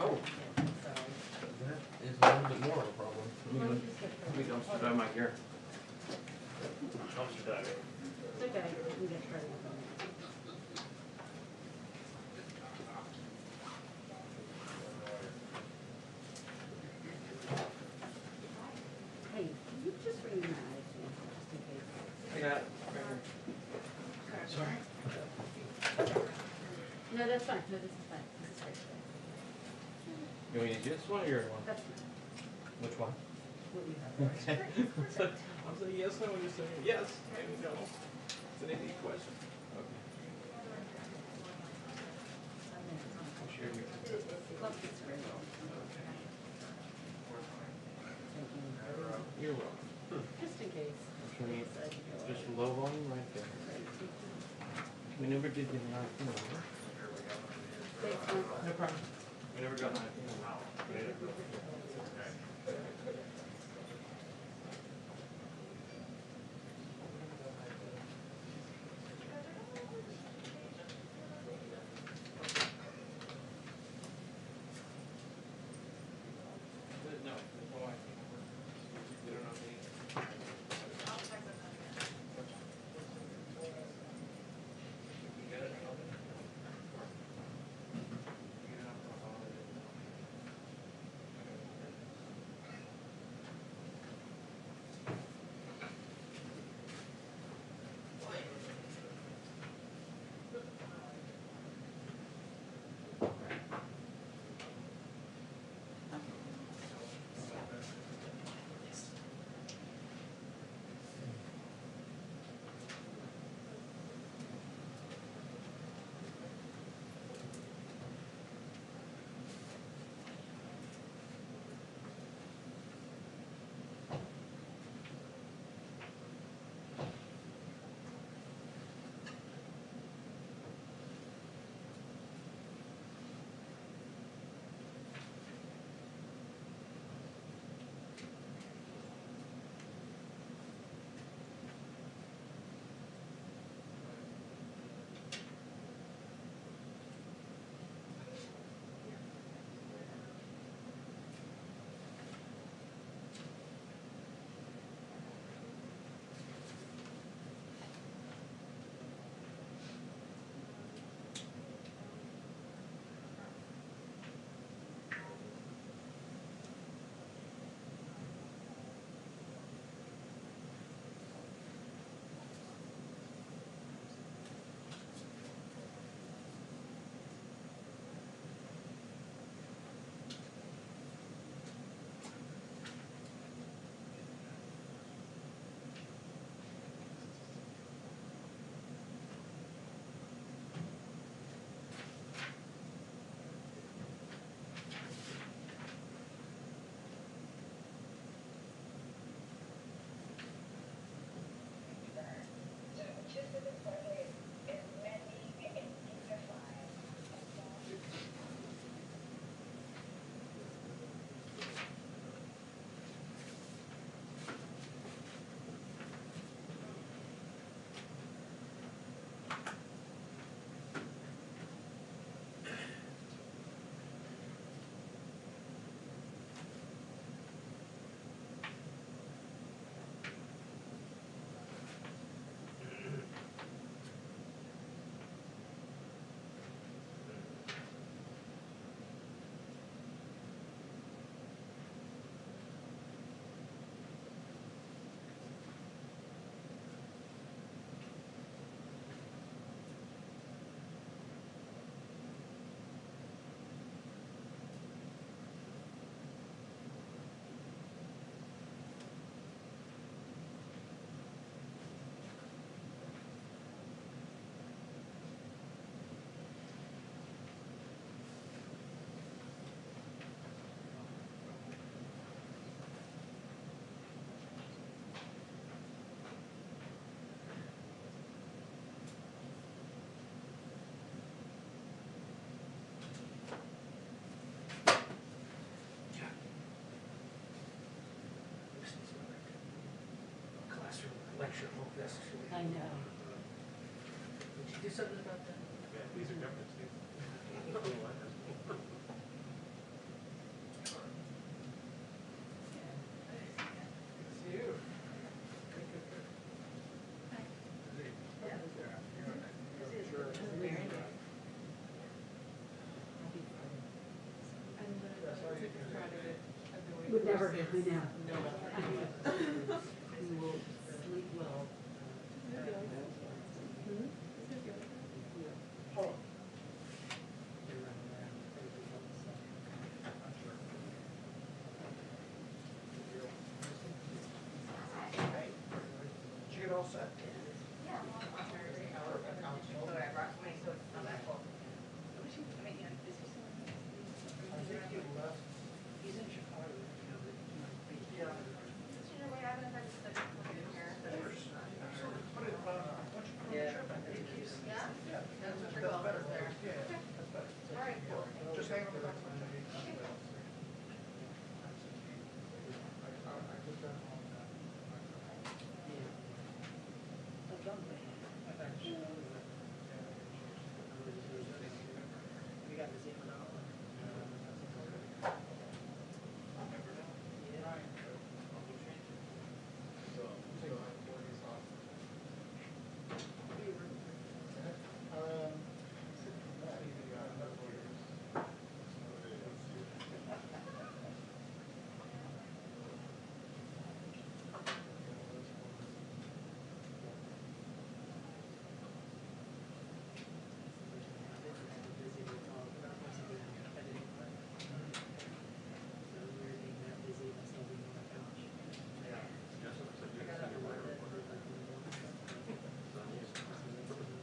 Oh, So, that is a little bit more of a problem. well, Let me dumpster dive my gear. Dumpster diving. it's okay, we can get started. Hey, can you just ring the knife just in case? I got it. Right here. Sorry. No, that's fine, no, this is fine, this is great. You want me to use this one or your one? That's fine. Which one? What do you have? I'm saying yes, no, you're saying yes, maybe no. It's an easy question. Okay. I'll share your. Look, it's very well. You're welcome. Just in case. Should we just low volume right there? We never did the 19 number. No problem. We never got 19. No, that's why. You don't know me. Lecture hope this. I know. Did you do something about that? These are different, Steve. never, I know. since no one. You will sleep well. Hmm? Oh. Hey, did you get all set? I think he left. He's in Chicago. Yeah. Put it, why don't you put it on your trip? Yeah, that's better. Yeah, that's better. All right, cool. Just hang on the back.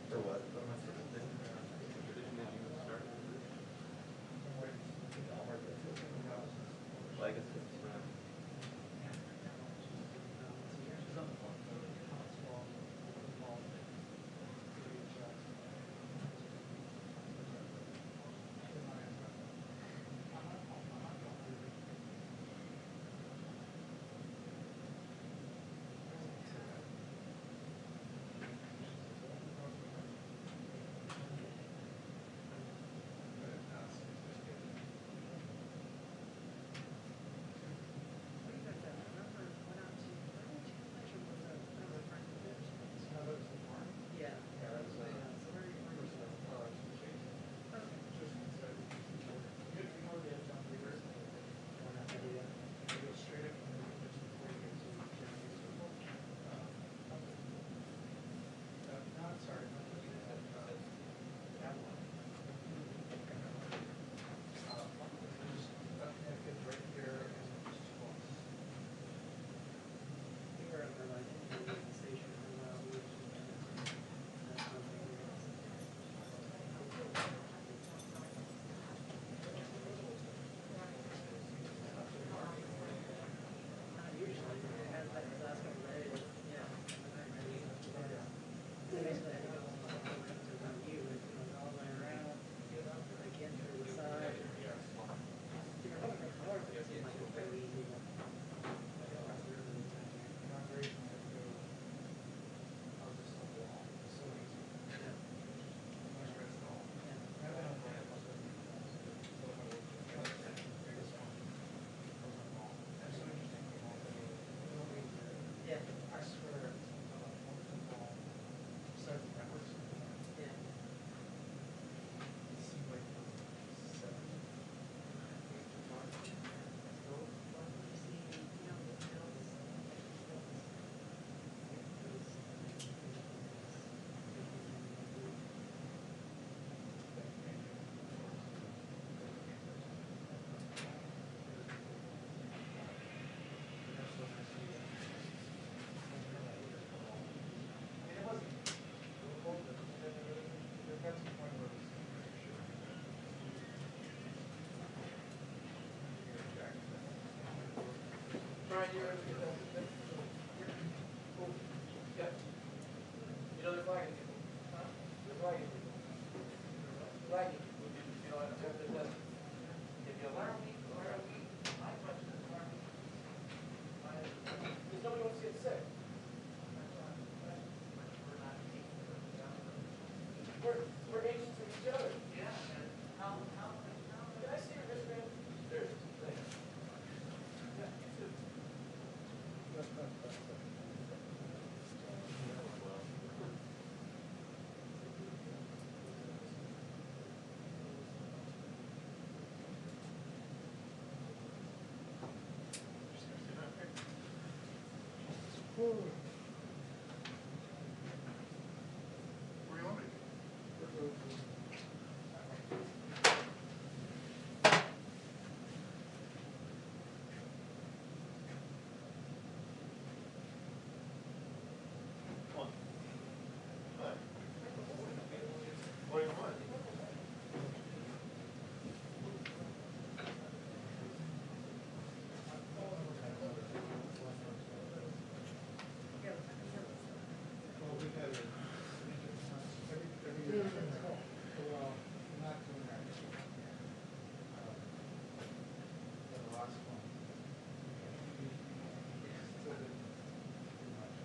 For what? Well, I guess it's Brian, you're, yeah. You know they're flagging people. Huh? They're flagging people. Flagging people. You know, after the test. If you allow me, my question is, because nobody wants to get sick. We're agents of each other. Yeah. How, can I see your wristband? There. Yeah, you too. Where do you want me to go? What? What? What do you want? Well, we've had every year. Well, not doing that. The last one. Still didn't do much.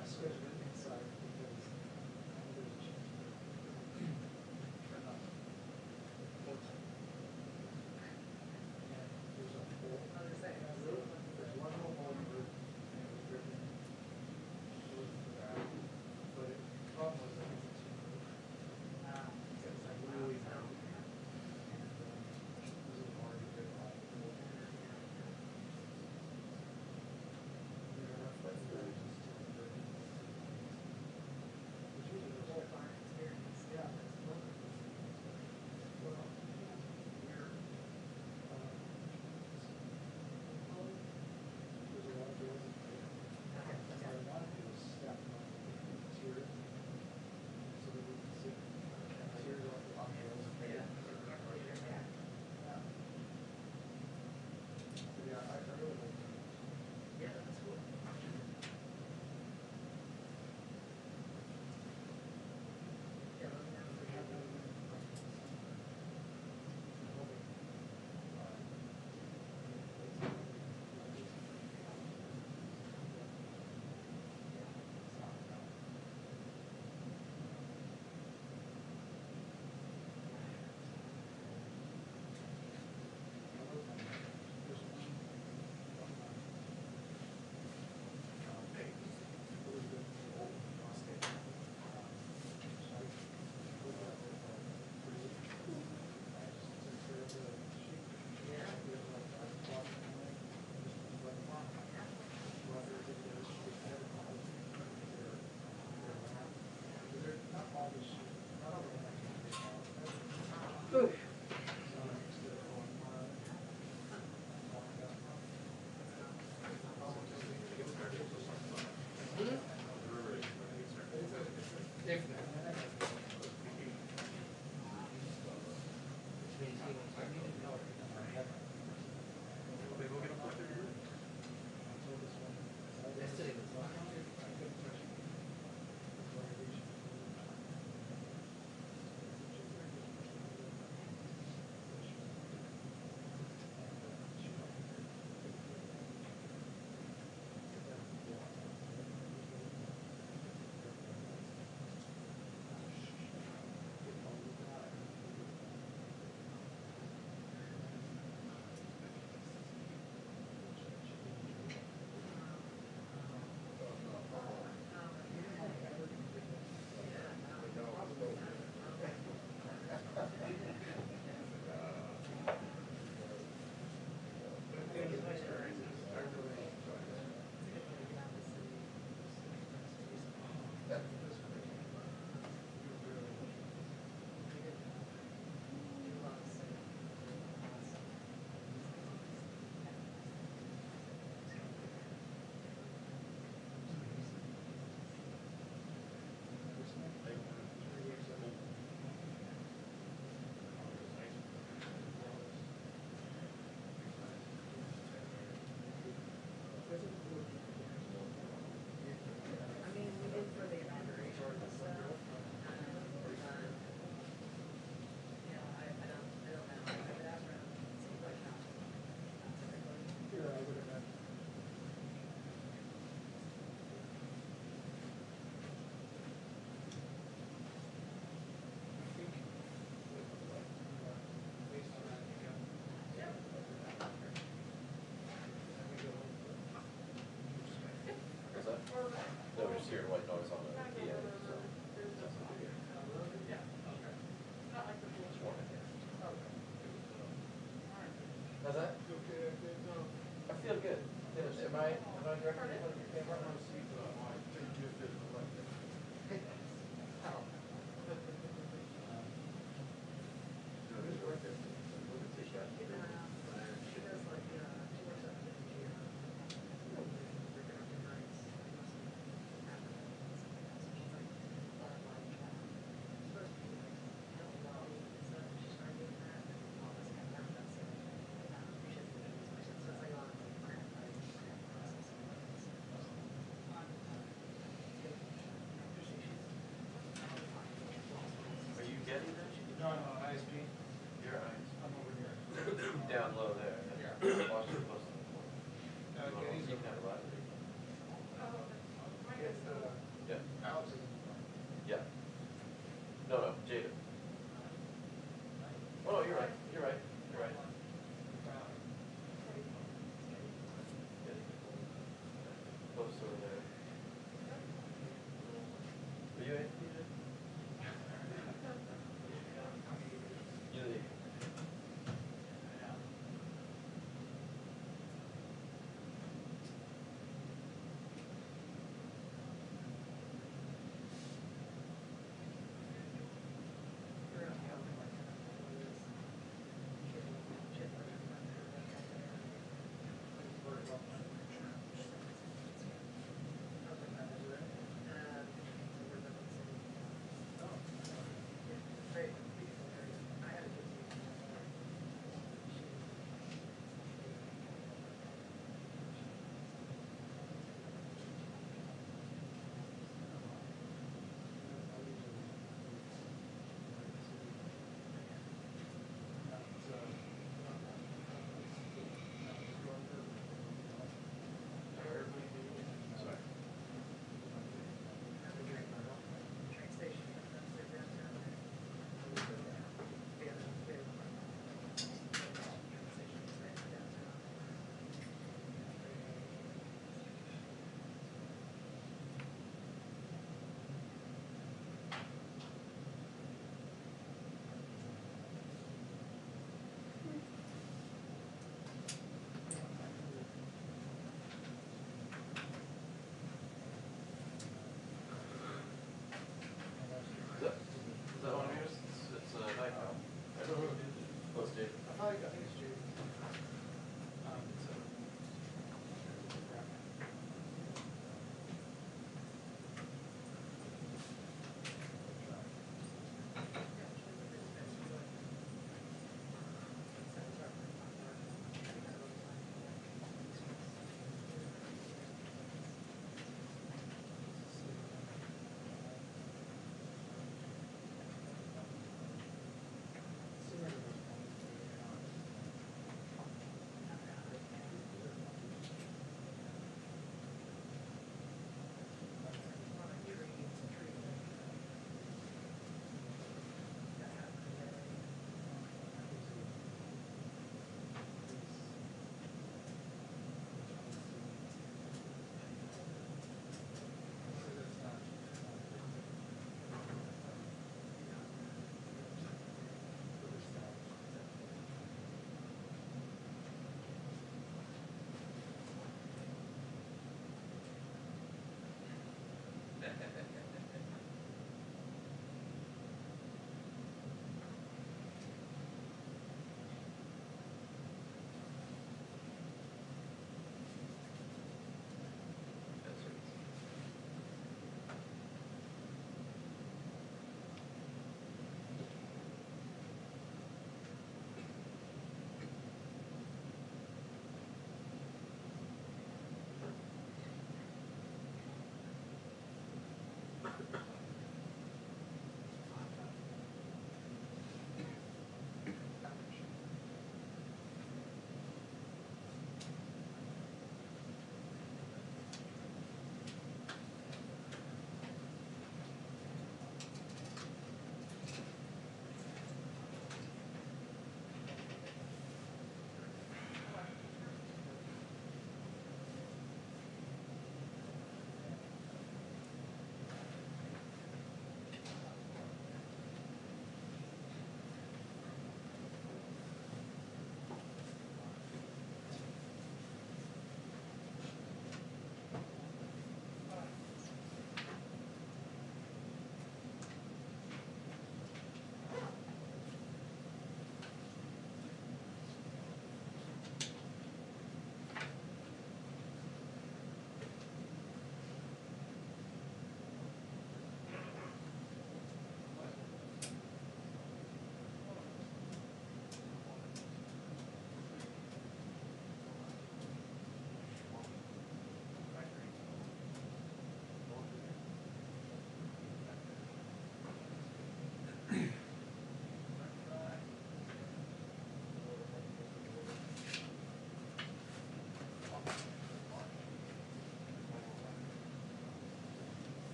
I switched it inside because there's a chance. There's a hole. There's one little hole in the roof, and it was driven for that. But the problem was that it's a tin roof. It was like really narrow. And it was hard to get off. Which usually the whole fire experience. Yeah. Well, we're, there's a lot of doors in there. What I want to do is stack them up with material, so that we can see material on the rails. So yeah, I really like that. Yeah, that's cool. Oof. If that. What's that? No, we're just hearing white noise on the piano, so. really good. Dennis, am I directly in front of your camera?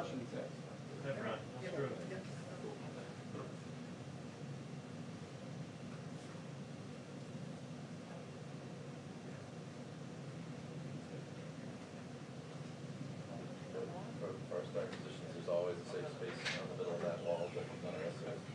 front should be fixed. That front, screw it. For first acquisitions, there's always a safe space in the middle of that wall, but none of us is.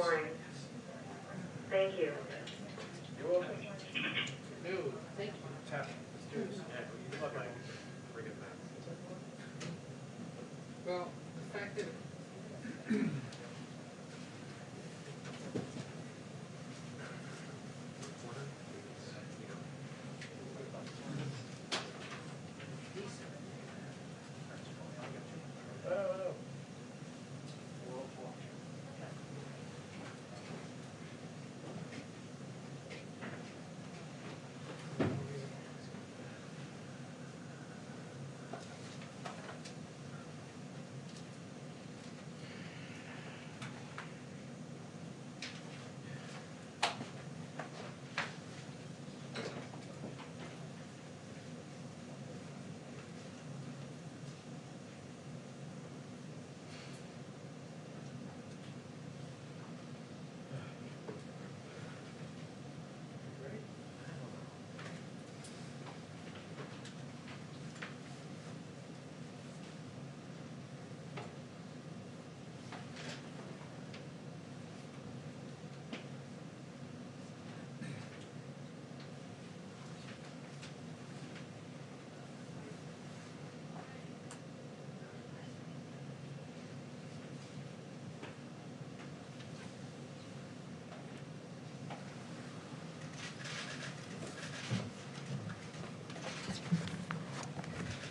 warning. Thank you. You're welcome. No, thank you. Tap. Let's do this. Bring it back. Well, the fact that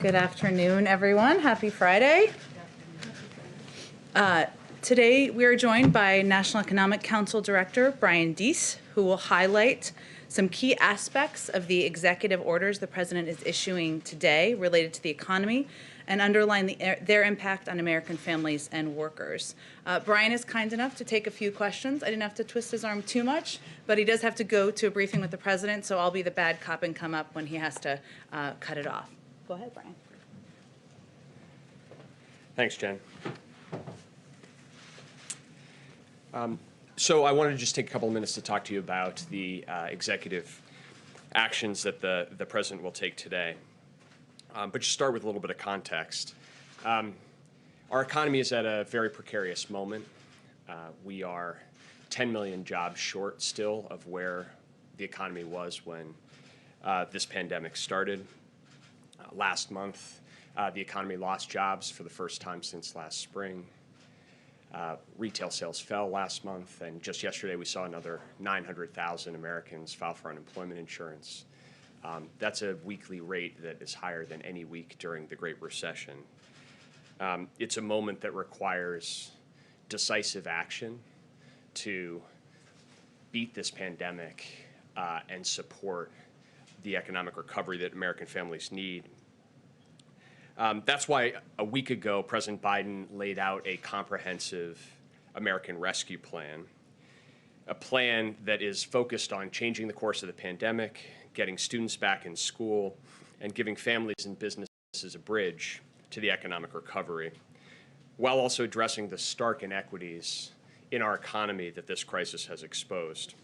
Good afternoon, everyone. Happy Friday. Today, we are joined by National Economic Council Director Brian Deese, who will highlight some key aspects of the executive orders the President is issuing today related to the economy and underline their impact on American families and workers. Brian is kind enough to take a few questions. I didn't have to twist his arm too much, but he does have to go to a briefing with the President, so I'll be the bad cop and come up when he has to cut it off. Go ahead, Brian. Thanks, Jen. So I wanted to just take a couple of minutes to talk to you about the executive actions that the President will take today. But just start with a little bit of context. Our economy is at a very precarious moment. We are 10 million jobs short still of where the economy was when this pandemic started. Last month, the economy lost jobs for the first time since last spring. Retail sales fell last month, and just yesterday we saw another 900,000 Americans file for unemployment insurance. That's a weekly rate that is higher than any week during the Great Recession. It's a moment that requires decisive action to beat this pandemic and support the economic recovery that American families need. That's why a week ago, President Biden laid out a comprehensive American Rescue Plan, a plan that is focused on changing the course of the pandemic, getting students back in school, and giving families and businesses a bridge to the economic recovery, while also addressing the stark inequities in our economy that this crisis has exposed.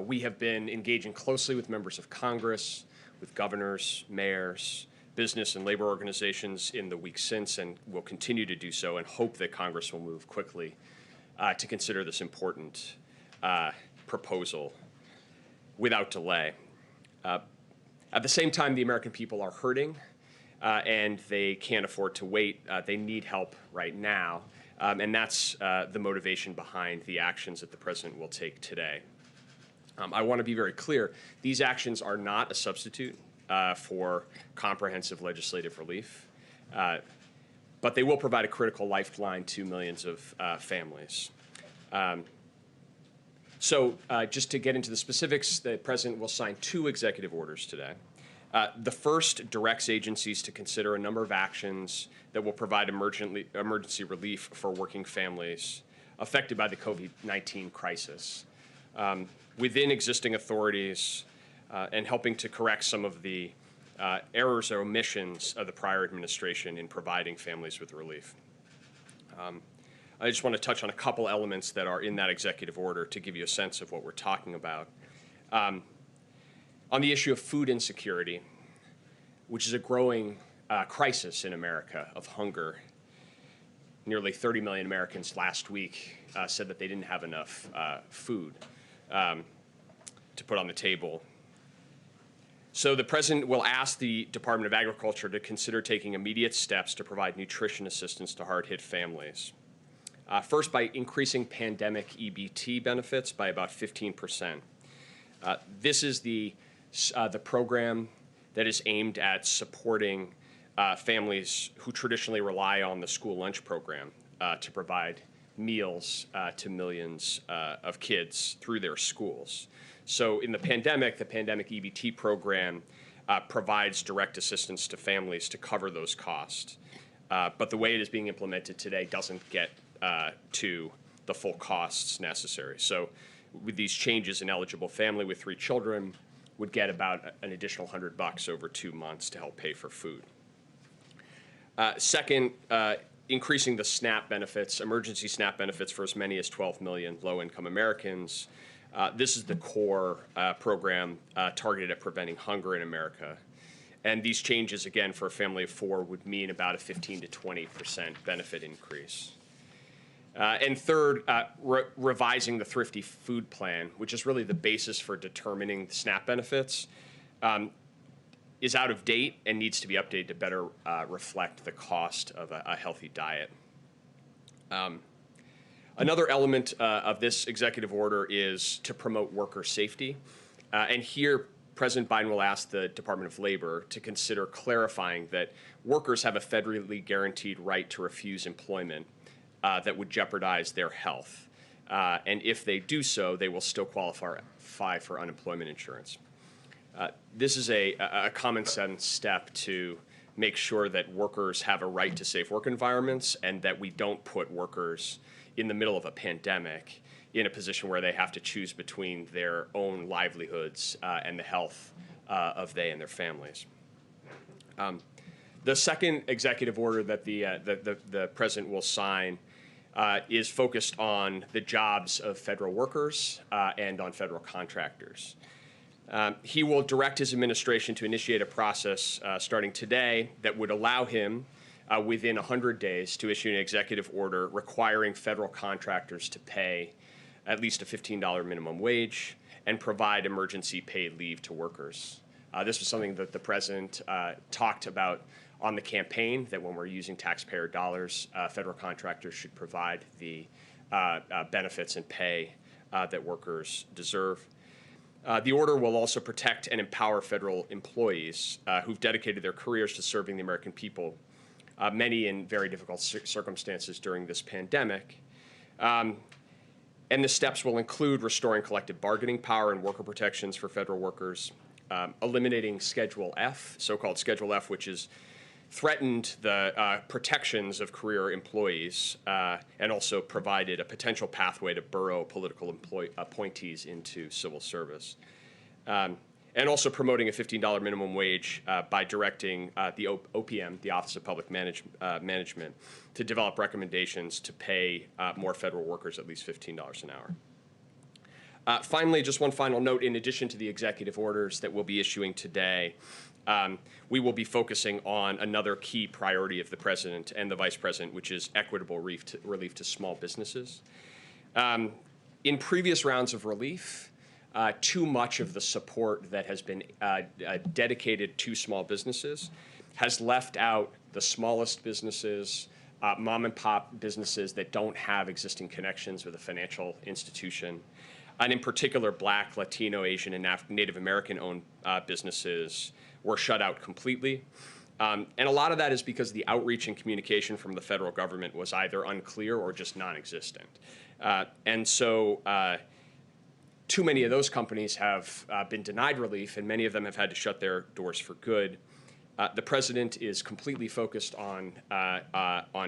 We have been engaging closely with members of Congress, with governors, mayors, business and labor organizations in the weeks since, and will continue to do so, and hope that Congress will move quickly to consider this important proposal without delay. At the same time, the American people are hurting, and they can't afford to wait. They need help right now, and that's the motivation behind the actions that the President will take today. I want to be very clear. These actions are not a substitute for comprehensive legislative relief, but they will provide a critical lifeline to millions of families. So just to get into the specifics, the President will sign 2 executive orders today. The first directs agencies to consider a number of actions that will provide emergency relief for working families affected by the COVID-19 crisis within existing authorities, and helping to correct some of the errors or omissions of the prior administration in providing families with relief. I just want to touch on a couple elements that are in that executive order to give you a sense of what we're talking about. On the issue of food insecurity, which is a growing crisis in America of hunger, nearly 30 million Americans last week said that they didn't have enough food to put on the table. So the president will ask the Department of Agriculture to consider taking immediate steps to provide nutrition assistance to hard-hit families. First, by increasing pandemic EBT benefits by about 15%. This is the program that is aimed at supporting families who traditionally rely on the school lunch program to provide meals to millions of kids through their schools. So in the pandemic EBT program provides direct assistance to families to cover those costs. But the way it is being implemented today doesn't get to the full costs necessary. So with these changes, an eligible family with 3 children would get about an additional $100 over 2 months to help pay for food. Second, increasing the SNAP benefits, emergency SNAP benefits for as many as 12 million low-income Americans. This is the core program targeted at preventing hunger in America. And these changes, again, for a family of 4 would mean about a 15 to 20% benefit increase. And third, revising the Thrifty Food Plan, which is really the basis for determining the SNAP benefits, is out of date and needs to be updated to better reflect the cost of a healthy diet. Another element of this executive order is to promote worker safety. And here, President Biden will ask the Department of Labor to consider clarifying that workers have a federally guaranteed right to refuse employment that would jeopardize their health. And if they do so, they will still qualify for unemployment insurance. This is a common sense step to make sure that workers have a right to safe work environments and that we don't put workers in the middle of a pandemic in a position where they have to choose between their own livelihoods and the health of they and their families. The second executive order that the president will sign is focused on the jobs of federal workers and on federal contractors. He will direct his administration to initiate a process starting today that would allow him within 100 days to issue an executive order requiring federal contractors to pay at least a $15 minimum wage and provide emergency paid leave to workers. This was something that the president talked about on the campaign, that when we're using taxpayer dollars, federal contractors should provide the benefits and pay that workers deserve. The order will also protect and empower federal employees who've dedicated their careers to serving the American people, many in very difficult circumstances during this pandemic. And the steps will include restoring collective bargaining power and worker protections for federal workers, eliminating Schedule F, so-called Schedule F, which is threatened the protections of career employees and also provided a potential pathway to burrow political appointees into civil service. And also promoting a $15 minimum wage by directing the OPM, the Office of Public Management, to develop recommendations to pay more federal workers at least $15 an hour. Finally, just one final note, in addition to the executive orders that we'll be issuing today, we will be focusing on another key priority of the president and the vice president, which is equitable relief to small businesses. In previous rounds of relief, too much of the support that has been dedicated to small businesses has left out the smallest businesses, mom and pop businesses that don't have existing connections with a financial institution, and in particular, Black, Latino, Asian, and Native American-owned businesses were shut out completely. And a lot of that is because the outreach and communication from the federal government was either unclear or just non-existent. And so too many of those companies have been denied relief, and many of them have had to shut their doors for good. The president is completely focused on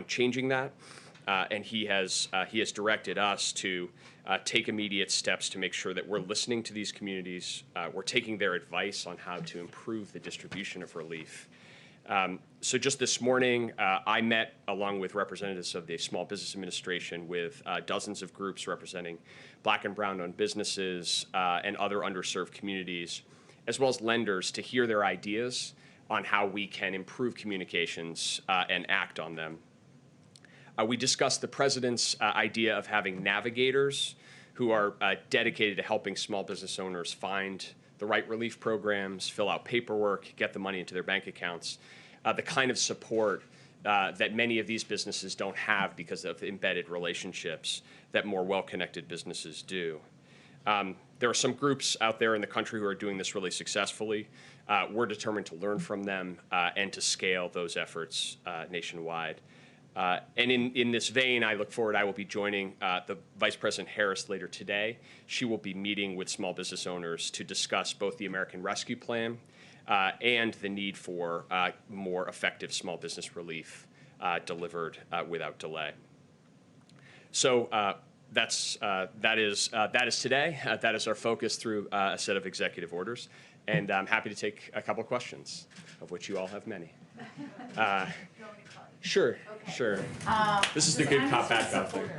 changing that, and he has directed us to take immediate steps to make sure that we're listening to these communities, we're taking their advice on how to improve the distribution of relief. So just this morning, I met, along with representatives of the Small Business Administration, with dozens of groups representing Black and brown-owned businesses and other underserved communities, as well as lenders, to hear their ideas on how we can improve communications and act on them. We discussed the president's idea of having navigators who are dedicated to helping small business owners find the right relief programs, fill out paperwork, get the money into their bank accounts, the kind of support that many of these businesses don't have because of embedded relationships that more well-connected businesses do. There are some groups out there in the country who are doing this really successfully. We're determined to learn from them and to scale those efforts nationwide. And in this vein, I look forward, I will be joining the Vice President Harris later today. She will be meeting with small business owners to discuss both the American Rescue Plan and the need for more effective small business relief delivered without delay. So that is today. That is our focus through a set of executive orders. And I'm happy to take a couple questions, of which you all have many. Sure, Okay. sure. This is the good cop, bad cop thing.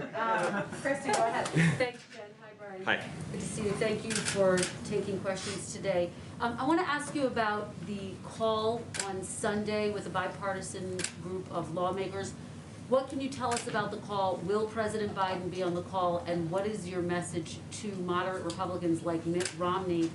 Kristen, go ahead. Thanks, Jen. Hi, Brian. Hi. Good to see you. Thank you for taking questions today. I want to ask you about the call on Sunday with a bipartisan group of lawmakers. What can you tell us about the call? Will President Biden be on the call? And what is your message to moderate Republicans like Mitt Romney,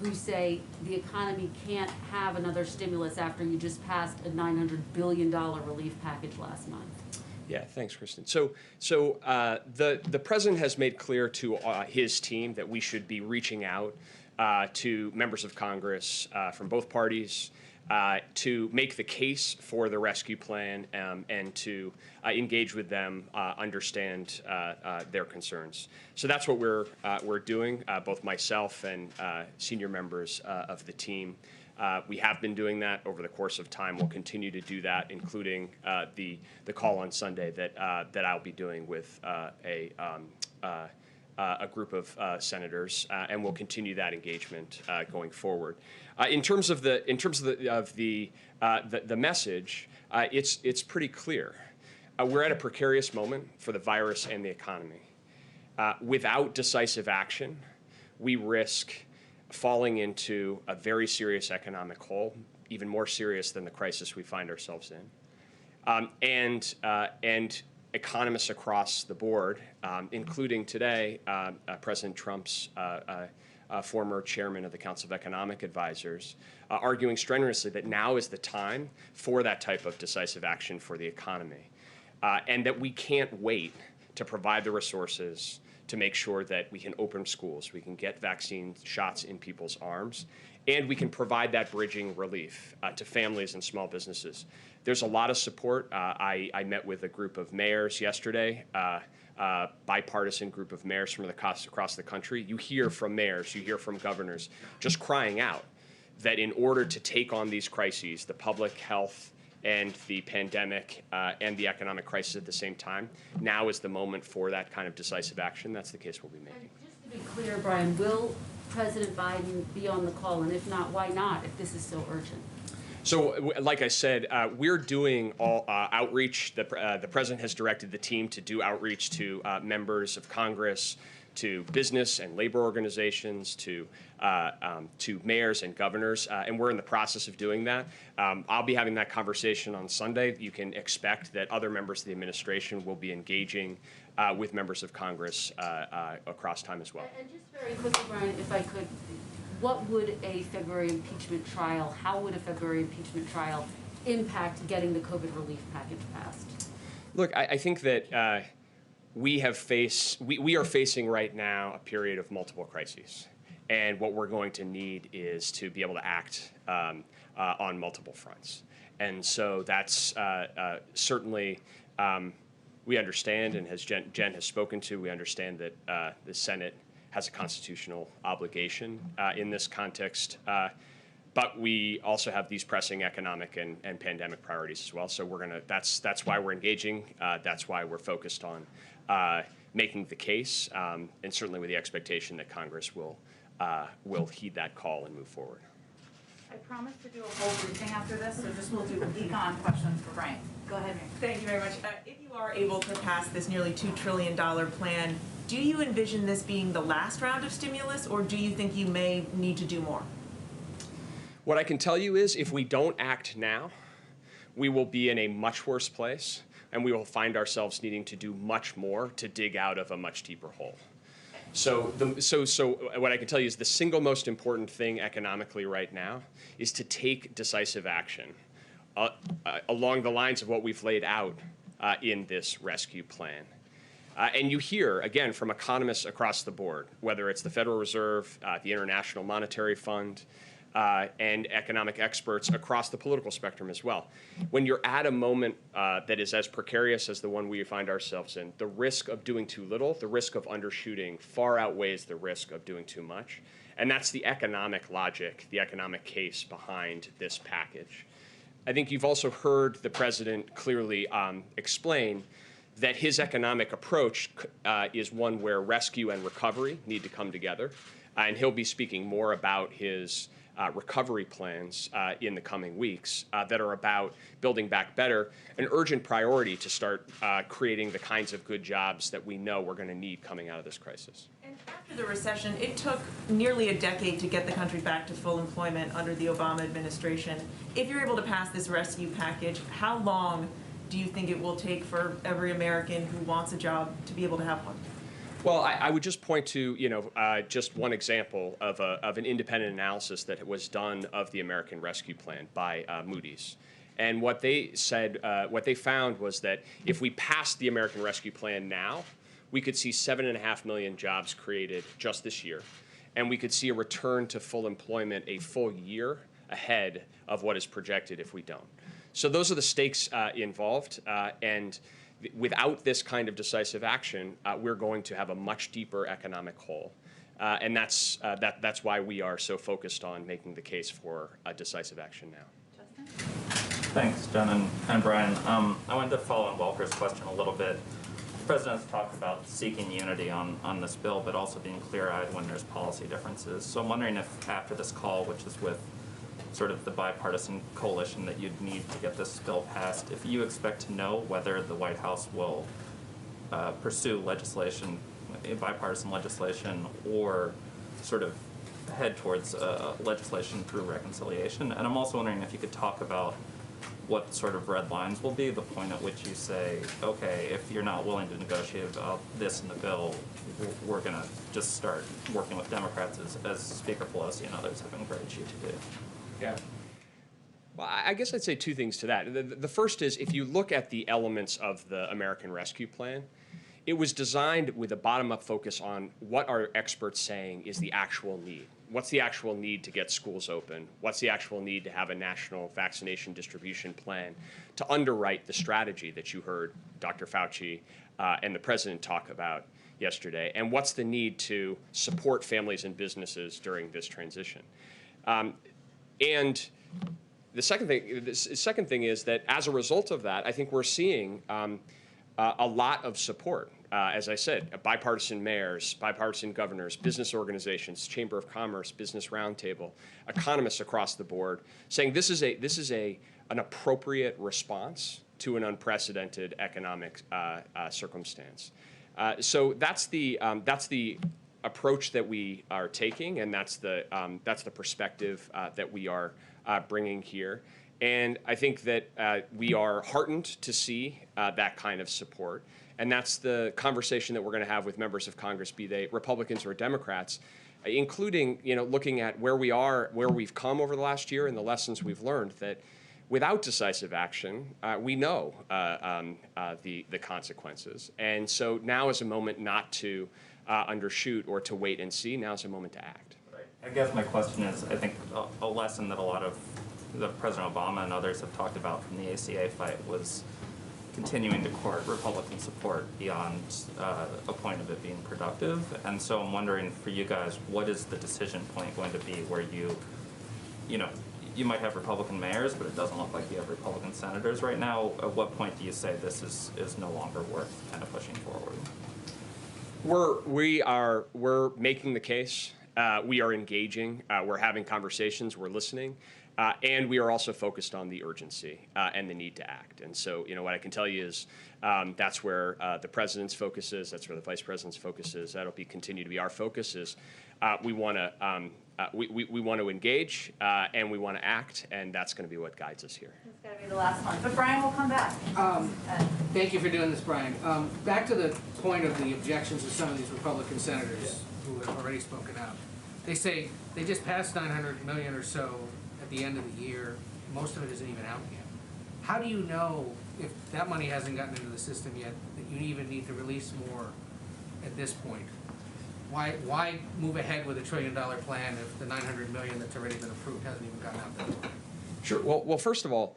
who say the economy can't have another stimulus after you just passed a $900 billion relief package last month? Yeah, thanks, Kristen. So the president has made clear to his team that we should be reaching out to members of Congress from both parties to make the case for the rescue plan and to engage with them, understand their concerns. So that's what we're doing, both myself and senior members of the team. We have been doing that over the course of time. We'll continue to do that, including the call on Sunday that I'll be doing with a group of senators, and we'll continue that engagement going forward. In terms of the message, it's pretty clear. We're at a precarious moment for the virus and the economy. Without decisive action, we risk falling into a very serious economic hole, even more serious than the crisis we find ourselves in. And economists across the board, including today President Trump's former chairman of the Council of Economic Advisors, arguing strenuously that now is the time for that type of decisive action for the economy, and that we can't wait to provide the resources to make sure that we can open schools, we can get vaccine shots in people's arms, and we can provide that bridging relief to families and small businesses. There's a lot of support. I met with a group of mayors yesterday, bipartisan group of mayors from across the country. You hear from mayors, you hear from governors just crying out that in order to take on these crises, the public health and the pandemic and the economic crisis at the same time, now is the moment for that kind of decisive action. That's the case we'll be making. And just to be clear, Brian, will President Biden be on the call? And if not, why not, if this is so urgent? So, like I said, we're doing all outreach. The president has directed the team to do outreach to members of Congress, to business and labor organizations, to mayors and governors, and we're in the process of doing that. I'll be having that conversation on Sunday. You can expect that other members of the administration will be engaging with members of Congress across time as well. And just very quickly, Brian, if I could, what would a February impeachment trial, how would a February impeachment trial impact getting the COVID relief package passed? Look, I think that we are facing right now a period of multiple crises. And what we're going to need is to be able to act on multiple fronts. And so that's certainly, we understand, and as Jen has spoken to, we understand that the Senate has a constitutional obligation in this context. But we also have these pressing economic and pandemic priorities as well. So that's why we're engaging. That's why we're focused on making the case, and certainly with the expectation that Congress will heed that call and move forward. I promise to do a whole briefing after this, so just we'll do econ questions for Brian. Go ahead. Thank you very much. If you are able to pass this nearly $2 trillion plan, do you envision this being the last round of stimulus, or do you think you may need to do more? What I can tell you is if we don't act now, we will be in a much worse place and we will find ourselves needing to do much more to dig out of a much deeper hole. So what I can tell you is the single most important thing economically right now is to take decisive action along the lines of what we've laid out in this rescue plan. And you hear, again, from economists across the board, whether it's the Federal Reserve, the International Monetary Fund, and economic experts across the political spectrum as well. When you're at a moment that is as precarious as the one we find ourselves in, the risk of doing too little, the risk of undershooting far outweighs the risk of doing too much. And that's the economic logic, the economic case behind this package. I think you've also heard the president clearly explain that his economic approach is one where rescue and recovery need to come together. And he'll be speaking more about his recovery plans in the coming weeks that are about building back better, an urgent priority to start creating the kinds of good jobs that we know we're going to need coming out of this crisis. And after the recession, it took nearly a decade to get the country back to full employment under the Obama administration. If you're able to pass this rescue package, how long do you think it will take for every American who wants a job to be able to have one? Well, I would just point to, just one example of an independent analysis that was done of the American Rescue Plan by Moody's. And what they said, what they found was that if we passed the American Rescue Plan now, we could see 7.5 million jobs created just this year. And we could see a return to full employment a full year ahead of what is projected if we don't. So those are the stakes involved. And without this kind of decisive action, we're going to have a much deeper economic hole. And that's why we are so focused on making the case for decisive action now. Justin? Thanks, Jen and Brian. I wanted to follow on Walker's question a little bit. The President's talked about seeking unity on this bill, but also being clear-eyed when there's policy differences. So I'm wondering if after this call, which is with sort of the bipartisan coalition that you'd need to get this bill passed, if you expect to know whether the White House will pursue legislation, bipartisan legislation, or sort of head towards legislation through reconciliation. And I'm also wondering if you could talk about what sort of red lines will be, the point at which you say, okay, if you're not willing to negotiate about this in the bill, we're going to just start working with Democrats as Speaker Pelosi and others have encouraged you to do. Yeah. Well, I guess I'd say two things to that. The first is, if you look at the elements of the American Rescue Plan, it was designed with a bottom-up focus on what are experts saying is the actual need. What's the actual need to get schools open? What's the actual need to have a national vaccination distribution plan to underwrite the strategy that you heard Dr. Fauci and the president talk about yesterday? And what's the need to support families and businesses during this transition? And the second thing is that as a result of that, I think we're seeing a lot of support. As I said, bipartisan mayors, bipartisan governors, business organizations, Chamber of Commerce, Business Roundtable, economists across the board saying this is an appropriate response to an unprecedented economic circumstance. So that's the approach that we are taking, and that's the perspective that we are bringing here. And I think that we are heartened to see that kind of support. And that's the conversation that we're going to have with members of Congress, be they Republicans or Democrats, including looking at where we are, where we've come over the last year, and the lessons we've learned. That without decisive action, we know the consequences. And so now is a moment not to undershoot or to wait and see. Now is a moment to act. Right. I guess my question is, I think a lesson that a lot of President Obama and others have talked about from the ACA fight was continuing to court Republican support beyond a point of it being productive. And so I'm wondering for you guys, what is the decision point going to be where you might have Republican mayors, but it doesn't look like you have Republican senators right now. At what point do you say this is no longer worth kind of pushing forward? We're making the case. We are engaging. We're having conversations. We're listening. And we are also focused on the urgency and the need to act. And so, what I can tell you is that's where the president's focus is. That's where the vice president's focus is. That'll continue to be our focus. We want to we want to engage and we want to act, and that's going to be what guides us here. It's gonna be the last one, but Brian will come back. Thank you for doing this, Brian. Back to the point of the objections of some of these Republican senators who have already spoken out. They say they just passed $900 million or so at the end of the year. Most of it isn't even out yet. How do you know, if that money hasn't gotten into the system yet, that you even need to release more at this point? Why move ahead with a $1 trillion plan if the $900 million that's already been approved hasn't even gotten out there? Sure. Well, first of all,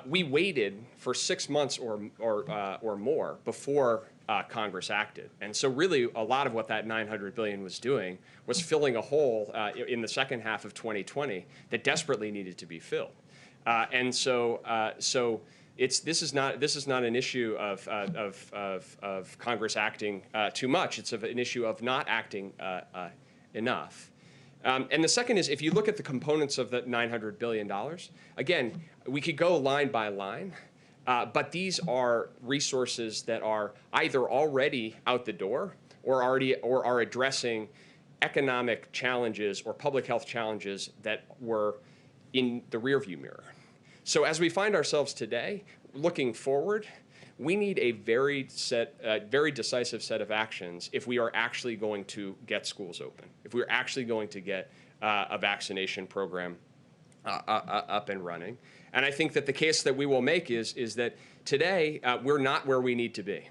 we waited for 6 months or more before Congress acted, and so really a lot of what that $900 billion was doing was filling a hole in the second half of 2020 that desperately needed to be filled, and so this is not an issue of Congress acting too much. It's an issue of not acting enough. And the second is, if you look at the components of the $900 billion, again, we could go line by line, but these are resources that are either already out the door or are addressing economic challenges or public health challenges that were in the rearview mirror. So as we find ourselves today, looking forward, we need a very decisive set of actions if we are actually going to get schools open, if we're actually going to get a vaccination program up and running. And I think that the case that we will make is that today we're not where we need to be.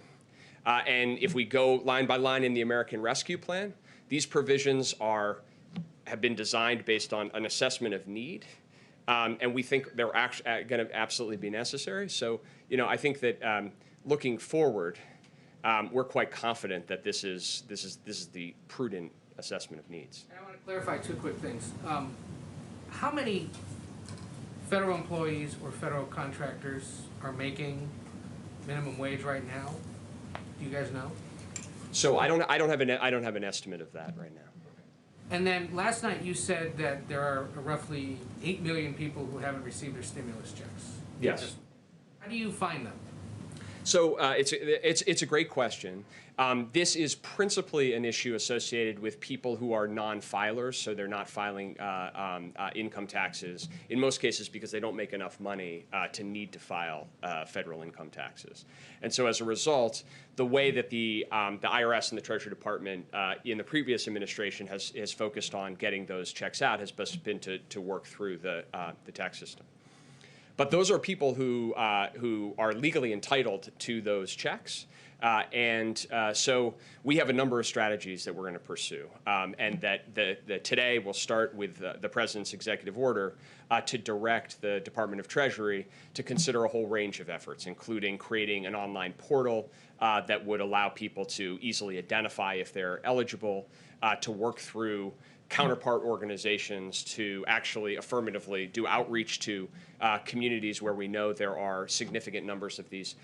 And if we go line by line in the American Rescue Plan, these provisions have been designed based on an assessment of need. And we think they're going to absolutely be necessary. So, I think that looking forward, we're quite confident that this is the prudent assessment of needs. And I want to clarify two quick things. How many federal employees or federal contractors are making minimum wage right now? Do you guys know? So I don't have an estimate of that right now. And then last night you said that there are roughly 8 million people who haven't received their stimulus checks. Yes. How do you find them? So it's a great question. This is principally an issue associated with people who are non-filers, so they're not filing income taxes, in most cases because they don't make enough money to need to file federal income taxes. And so as a result, the way that the IRS and the Treasury Department in the previous administration has focused on getting those checks out has been to work through the tax system. But those are people who are legally entitled to those checks. So we have a number of strategies that we're going to pursue. And that today we'll start with the President's executive order to direct the Department of Treasury to consider a whole range of efforts, including creating an online portal that would allow people to easily identify if they're eligible, to work through counterpart organizations to actually affirmatively do outreach to communities where we know there are significant numbers of these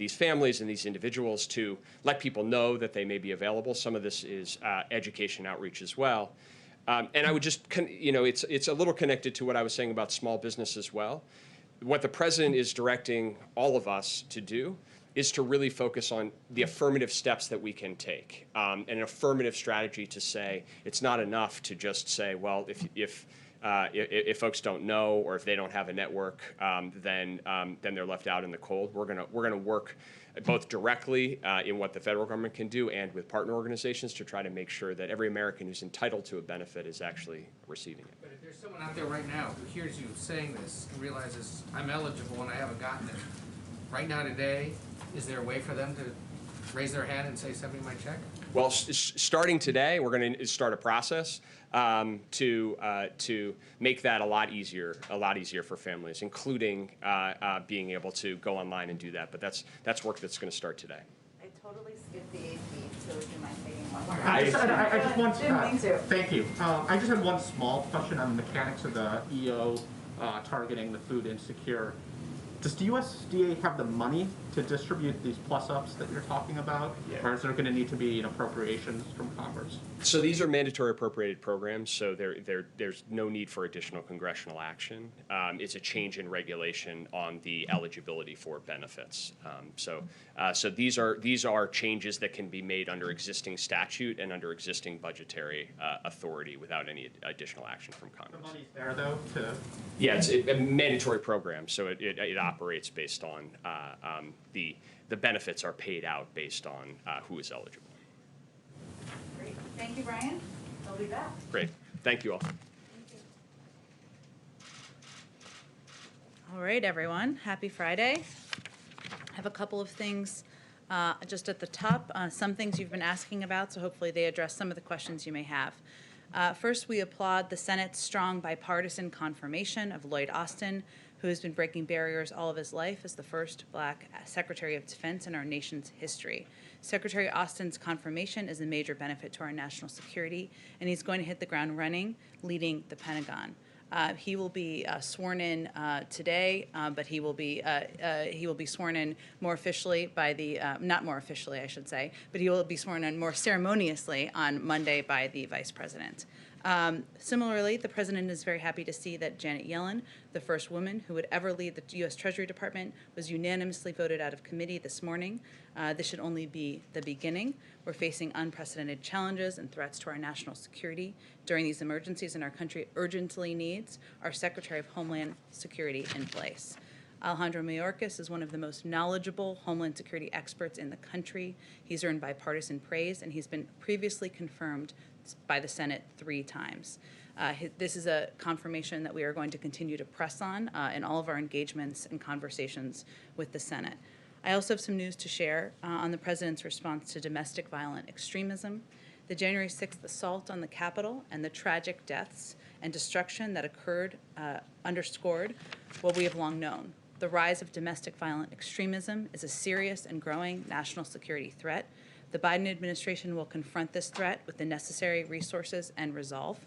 families and these individuals, to let people know that they may be available. Some of this is education outreach as well. And I would just, it's a little connected to what I was saying about small business as well. What the President is directing all of us to do is to really focus on the affirmative steps that we can take, and an affirmative strategy to say it's not enough to just say, well, if folks don't know or if they don't have a network, then they're left out in the cold. We're gonna work both directly in what the federal government can do and with partner organizations to try to make sure that every American who's entitled to a benefit is actually receiving it. But if there's someone out there right now who hears you saying this and realizes I'm eligible and I haven't gotten it, right now today, is there a way for them to raise their hand and say, send me my check? Well, starting today, we're going to start a process to make that a lot easier for families, including being able to go online and do that. But that's work that's going to start today. I totally skipped the AP, so would you mind taking one more? I just want Didn't mean to. Thank you. I just have one small question on the mechanics of the EO targeting the food insecure does the USDA have the money to distribute these plus-ups that you're talking about? Yeah. Or is there going to need to be an appropriations from Congress? So these are mandatory appropriated programs, so there's no need for additional congressional action. It's a change in regulation on the eligibility for benefits. So these are changes that can be made under existing statute and under existing budgetary authority without any additional action from Congress. The money's there, though, to... Yeah, it's a mandatory program, so it operates based on the benefits are paid out based on who is eligible. Great. Thank you, Brian. I'll be back. Great. Thank you all. All right, everyone. Happy Friday. I have a couple of things just at the top, some things you've been asking about, so hopefully they address some of the questions you may have. First, we applaud the Senate's strong bipartisan confirmation of Lloyd Austin, who has been breaking barriers all of his life as the first Black Secretary of Defense in our nation's history. Secretary Austin's confirmation is a major benefit to our national security, and he's going to hit the ground running, leading the Pentagon. He will be sworn in today, but he will be sworn in more officially by the not more officially, I should say, but he will be sworn in more ceremoniously on Monday by the Vice President. Similarly, the President is very happy to see that Janet Yellen, the first woman who would ever lead the U.S. Treasury Department, was unanimously voted out of committee this morning. This should only be the beginning. We're facing unprecedented challenges and threats to our national security during these emergencies, and our country urgently needs our Secretary of Homeland Security in place. Alejandro Mayorkas is one of the most knowledgeable Homeland Security experts in the country. He's earned bipartisan praise, and he's been previously confirmed by the Senate 3 times. This is a confirmation that we are going to continue to press on in all of our engagements and conversations with the Senate. I also have some news to share on the President's response to domestic violent extremism. The January 6th assault on the Capitol and the tragic deaths and destruction that occurred underscored what we have long known. The rise of domestic violent extremism is a serious and growing national security threat. The Biden administration will confront this threat with the necessary resources and resolve.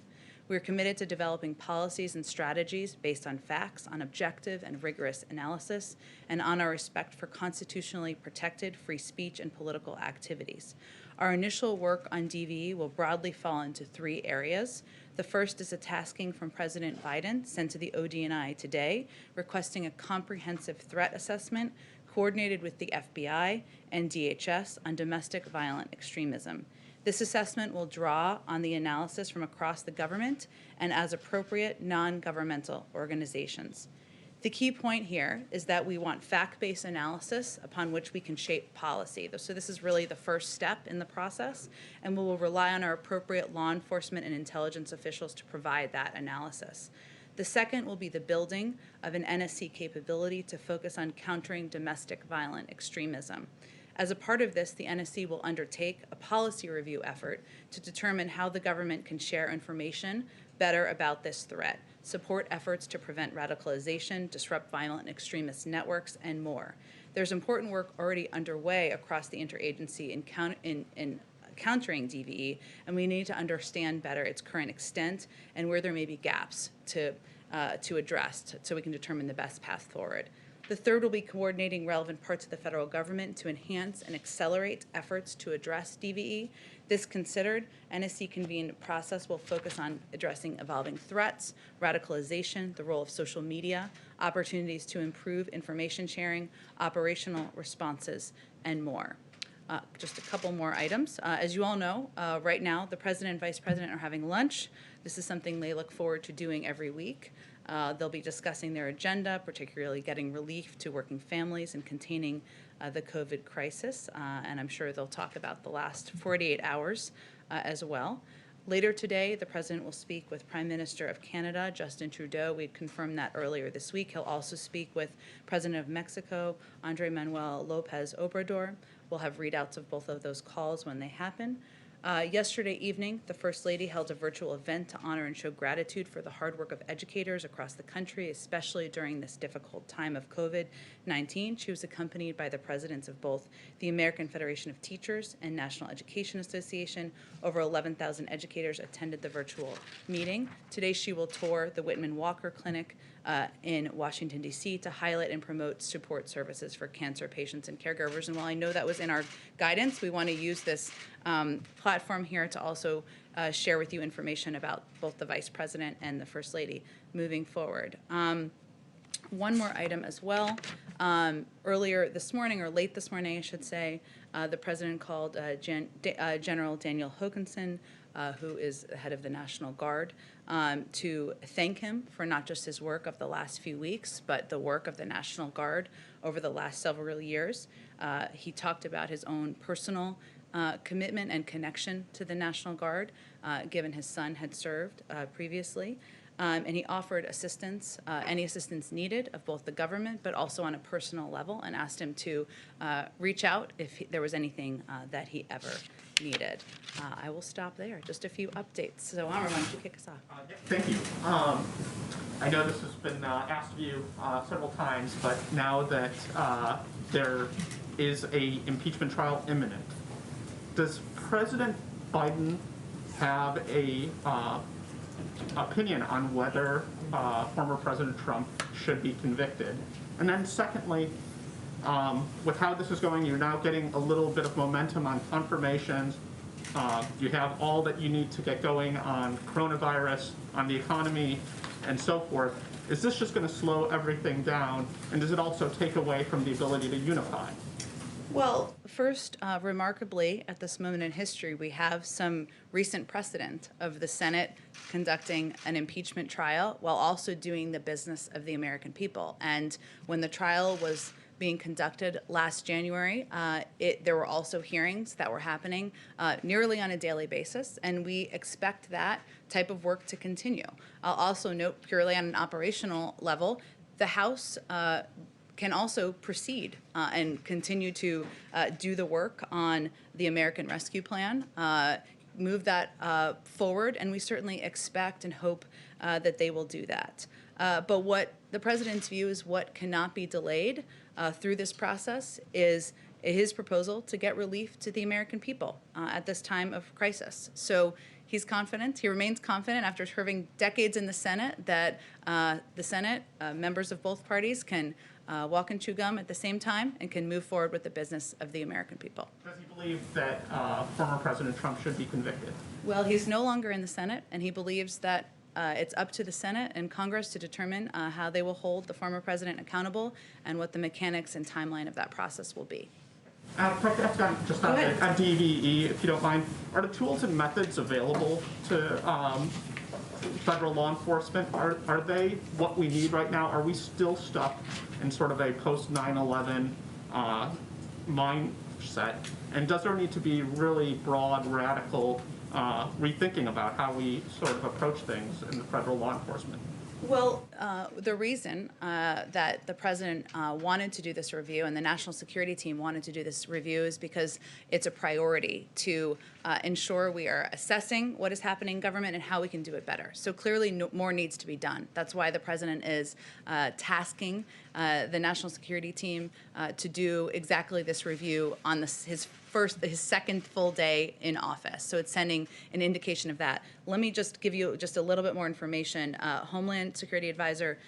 We are committed to developing policies and strategies based on facts, on objective and rigorous analysis, and on our respect for constitutionally protected free speech and political activities. Our initial work on DVE will broadly fall into 3 areas. The first is a tasking from President Biden sent to the ODNI today, requesting a comprehensive threat assessment coordinated with the FBI and DHS on domestic violent extremism. This assessment will draw on the analysis from across the government and, as appropriate, non-governmental organizations. The key point here is that we want fact-based analysis upon which we can shape policy. So this is really the first step in the process, and we will rely on our appropriate law enforcement and intelligence officials to provide that analysis. The second will be the building of an NSC capability to focus on countering domestic violent extremism. As a part of this, the NSC will undertake a policy review effort to determine how the government can share information better about this threat, support efforts to prevent radicalization, disrupt violent extremist networks, and more. There's important work already underway across the interagency in countering DVE, and we need to understand better its current extent and where there may be gaps to address so we can determine the best path forward. The third will be coordinating relevant parts of the federal government to enhance and accelerate efforts to address DVE. This considered, NSC-convened process will focus on addressing evolving threats, radicalization, the role of social media, opportunities to improve information sharing, operational responses, and more. Just a couple more items. As you all know, right now, the President and Vice President are having lunch. This is something they look forward to doing every week. They'll be discussing their agenda, particularly getting relief to working families and containing the COVID crisis, and I'm sure they'll talk about the last 48 hours as well. Later today, the President will speak with Prime Minister of Canada, Justin Trudeau. We confirmed that earlier this week. He'll also speak with President of Mexico, Andrés Manuel López Obrador. We'll have readouts of both of those calls when they happen. Yesterday evening, the First Lady held a virtual event to honor and show gratitude for the hard work of educators across the country, especially during this difficult time of COVID-19. She was accompanied by the presidents of both the American Federation of Teachers and National Education Association. Over 11,000 educators attended the virtual meeting. Today, she will tour the Whitman Walker Clinic in Washington, D.C. to highlight and promote support services for cancer patients and caregivers. And while I know that was in our guidance, we want to use this platform here to also share with you information about both the Vice President and the First Lady moving forward. One more item as well. Earlier this morning, or late this morning, I should say, the President called General Daniel Hokanson, who is the head of the National Guard, to thank him for not just his work of the last few weeks, but the work of the National Guard over the last several years. He talked about his own personal commitment and connection to the National Guard, given his son had served previously. And he offered assistance, any assistance needed of both the government, but also on a personal level, and asked him to reach out if there was anything that he ever needed. I will stop there. Just a few updates. So, Amar, why don't you kick us off? Thank you. I know this has been asked of you several times, but now that there is a impeachment trial imminent, does President Biden have a opinion on whether former President Trump should be convicted? And then secondly, with how this is going, you're now getting a little bit of momentum on confirmations. You have all that you need to get going on coronavirus, on the economy, and so forth. Is this just going to slow everything down? And does it also take away from the ability to unify? Well, first, remarkably, at this moment in history, we have some recent precedent of the Senate conducting an impeachment trial while also doing the business of the American people. And when the trial was being conducted last January, there were also hearings that were happening nearly on a daily basis, and we expect that type of work to continue. I'll also note, purely on an operational level, the House can also proceed and continue to do the work on the American Rescue Plan, move that forward, and we certainly expect and hope that they will do that. But what the President's view is, what cannot be delayed through this process is his proposal to get relief to the American people at this time of crisis. So he's confident, he remains confident after serving decades in the Senate, that the Senate, members of both parties, can walk and chew gum at the same time and can move forward with the business of the American people. Does he believe that former President Trump should be convicted? Well, he's no longer in the Senate, and he believes that it's up to the Senate and Congress to determine how they will hold the former president accountable and what the mechanics and timeline of that process will be. Just on DVE, if you don't mind, are the tools and methods available to federal law enforcement? Are they what we need right now? Are we still stuck in sort of a post-9/11 mindset? And does there need to be really broad, radical rethinking about how we sort of approach things in the federal law enforcement? Well, the reason that the president wanted to do this review and the national security team wanted to do this review is because it's a priority to ensure we are assessing what is happening in government and how we can do it better. So clearly more needs to be done. That's why the president is tasking the national security team to do exactly this review on his second full day in office. So it's sending an indication of that. Let me just give you just a little bit more information. Homeland Security Advisor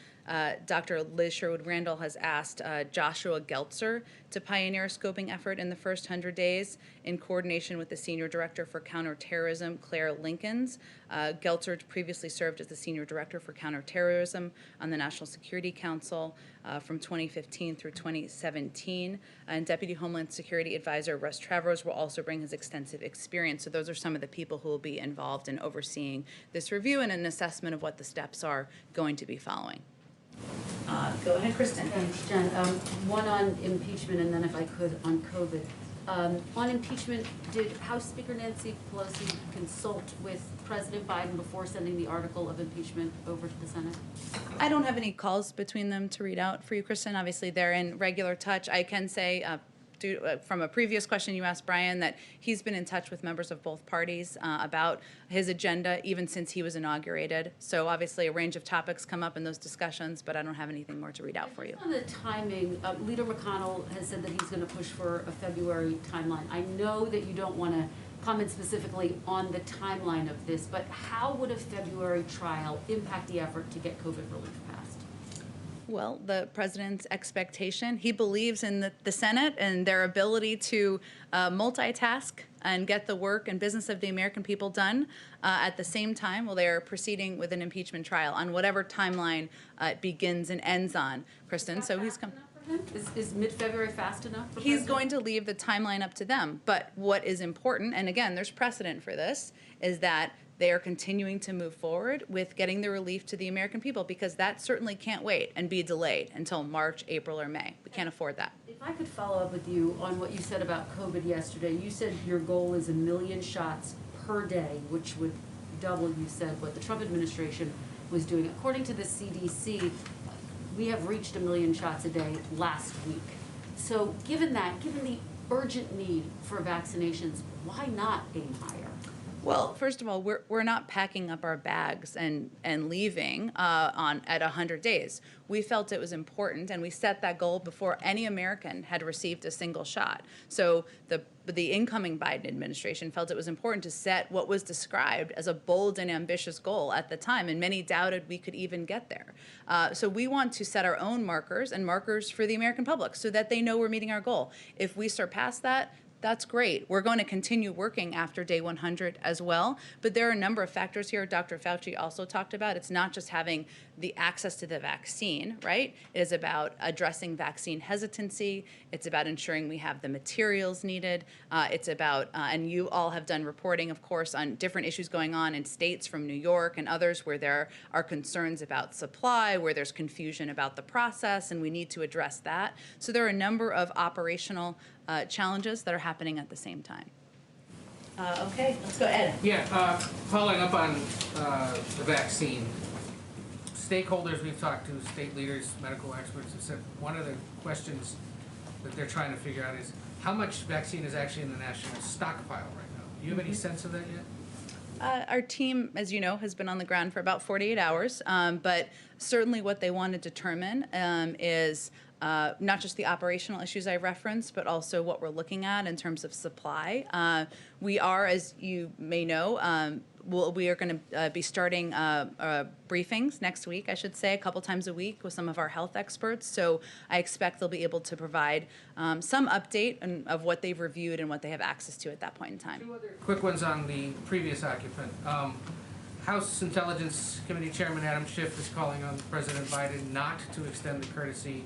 Dr. Liz Sherwood-Randall has asked Joshua Geltzer to pioneer a scoping effort in the first 100 days in coordination with the Senior Director for Counterterrorism, Claire Linkins. Geltzer previously served as the Senior Director for Counterterrorism on the National Security Council from 2015 through 2017. And Deputy Homeland Security Advisor Russ Travers will also bring his extensive experience. So those are some of the people who will be involved in overseeing this review and an assessment of what the steps are going to be following. Go ahead, Kristen. Thanks, Jen. One on impeachment, and then if I could on COVID. On impeachment, did House Speaker Nancy Pelosi consult with President Biden before sending the article of impeachment over to the Senate? I don't have any calls between them to read out for you, Kristen. Obviously, they're in regular touch. I can say from a previous question you asked Brian, that he's been in touch with members of both parties about his agenda even since he was inaugurated. So obviously a range of topics come up in those discussions, but I don't have anything more to read out for you. On the timing, Leader McConnell has said that he's going to push for a February timeline. I know that you don't want to comment specifically on the timeline of this, but how would a February trial impact the effort to get COVID relief passed? Well, the president's expectation, he believes in the Senate and their ability to multitask and get the work and business of the American people done at the same time while they are proceeding with an impeachment trial on whatever timeline it begins and ends on, Kristen. So he's come. Is mid-February fast enough? He's going to leave the timeline up to them. But what is important, and again, there's precedent for this, is that they are continuing to move forward with getting the relief to the American people, because that certainly can't wait and be delayed until March, April, or May. We can't afford that. If I could follow up with you on what you said about COVID yesterday. You said your goal is 1 million shots per day, which would double, you said, what the Trump administration was doing. According to the CDC, we have reached 1 million shots a day last week. So given that, given the urgent need for vaccinations, why not aim higher? Well, first of all, we're not packing up our bags and leaving at 100 days. We felt it was important, and we set that goal before any American had received a single shot. So the incoming Biden administration felt it was important to set what was described as a bold and ambitious goal at the time, and many doubted we could even get there. So we want to set our own markers and markers for the American public so that they know we're meeting our goal. If we surpass that, that's great. We're going to continue working after day 100 as well. But there are a number of factors here Dr. Fauci also talked about. It's not just having the access to the vaccine, right? It is about addressing vaccine hesitancy. It's about ensuring we have the materials needed. It's about, and you all have done reporting, of course, on different issues going on in states from New York and others where there are concerns about supply, where there's confusion about the process, and we need to address that. So there are a number of operational challenges that are happening at the same time. Okay, let's go Ed. Yeah, following up on the vaccine, stakeholders we've talked to, state leaders, medical experts, have said one of the questions that they're trying to figure out is how much vaccine is actually in the national stockpile right now. Do you have any sense of that yet? Our team, as you know, has been on the ground for about 48 hours, but certainly what they want to determine is not just the operational issues I referenced, but also what we're looking at in terms of supply. We are, as you may know, we are going to be starting briefings next week, I should say, a couple times a week with some of our health experts. So I expect they'll be able to provide some update of what they've reviewed and what they have access to at that point in time. Two other quick ones on the previous occupant. House Intelligence Committee Chairman Adam Schiff is calling on President Biden not to extend the courtesy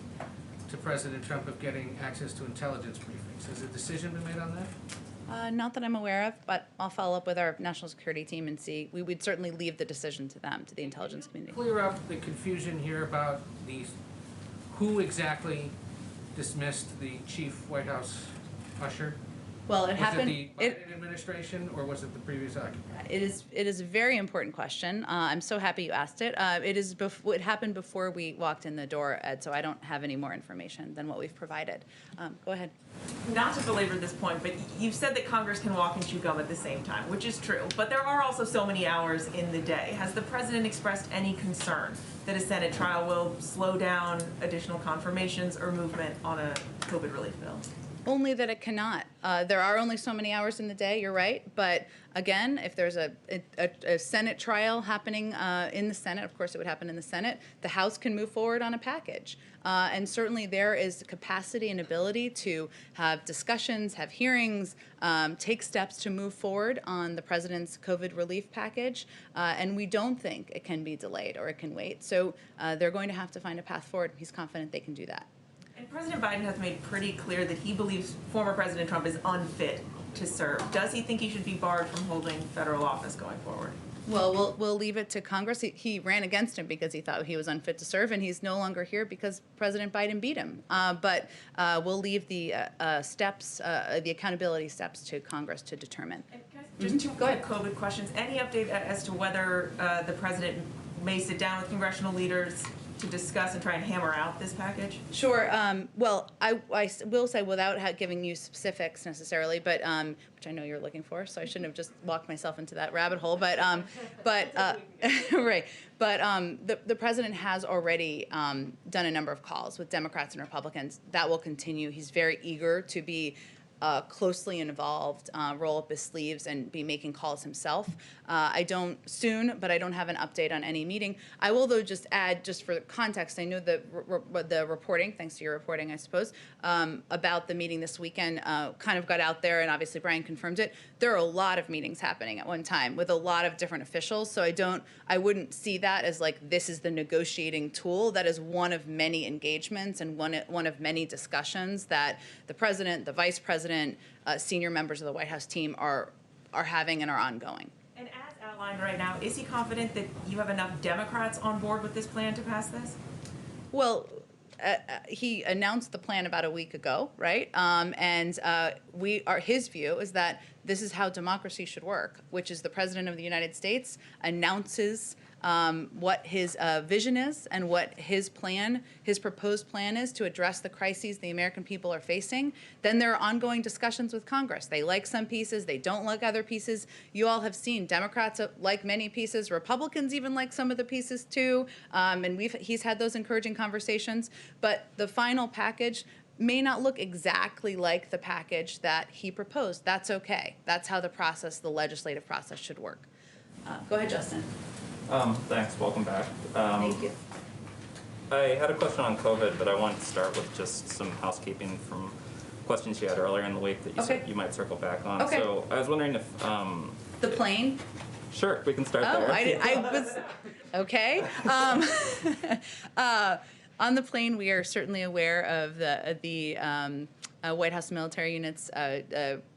to President Trump of getting access to intelligence briefings. Has a decision been made on that? Not that I'm aware of, but I'll follow up with our national security team and see. We would certainly leave the decision to them, to the intelligence community. Clear up the confusion here about who exactly dismissed the chief White House usher. Well, it happened. Was it the Biden administration or was it the previous occupant? It is a very important question. I'm so happy you asked it. It happened before we walked in the door, Ed, so I don't have any more information than what we've provided. Go ahead. Not to belabor this point, but you've said that Congress can walk and chew gum at the same time, which is true. But there are also so many hours in the day. Has the president expressed any concern that a Senate trial will slow down additional confirmations or movement on a COVID relief bill? Only that it cannot. There are only so many hours in the day, you're right. But again, if there's a Senate trial happening in the Senate, of course it would happen in the Senate, the House can move forward on a package. And certainly there is capacity and ability to have discussions, have hearings, take steps to move forward on the president's COVID relief package. And we don't think it can be delayed or it can wait. So they're going to have to find a path forward. He's confident they can do that. And President Biden has made pretty clear that he believes former President Trump is unfit to serve. Does he think he should be barred from holding federal office going forward? Well, we'll leave it to Congress. He ran against him because he thought he was unfit to serve, and he's no longer here because President Biden beat him. But we'll leave the steps, the accountability steps, to Congress to determine. And just two quick COVID questions. Any update as to whether the president may sit down with congressional leaders to discuss and try and hammer out this package? Sure. Well, I will say without giving you specifics necessarily, but which I know you're looking for, so I shouldn't have just walked myself into that rabbit hole. But right. But the president has already done a number of calls with Democrats and Republicans. That will continue. He's very eager to be closely involved, roll up his sleeves and be making calls himself. I don't soon, but I don't have an update on any meeting. I will, though, just add, just for context, I know the reporting, thanks to your reporting, I suppose, about the meeting this weekend kind of got out there, and obviously Brian confirmed it. There are a lot of meetings happening at one time with a lot of different officials, so I wouldn't see that as like this is the negotiating tool. That is one of many engagements and one of many discussions that the president, the vice president, senior members of the White House team are having and are ongoing. And as outlined right now, is he confident that you have enough Democrats on board with this plan to pass this? Well, he announced the plan about a week ago, right? His view is that this is how democracy should work, which is the President of the United States announces what his vision is and what his proposed plan is to address the crises the American people are facing. Then there are ongoing discussions with Congress. They like some pieces, they don't like other pieces. You all have seen Democrats like many pieces, Republicans even like some of the pieces too, and he's had those encouraging conversations. But the final package may not look exactly like the package that he proposed. That's okay. That's how the legislative process should work. Go ahead, Justin. Thanks, welcome back. Thank you. I had a question on COVID, but I wanted to start with just some housekeeping from questions you had earlier in the week that you said you might circle back on. Okay. So I was wondering if... the plane? Sure, we can start there. I was... Okay. On the plane, we are certainly aware of the White House military units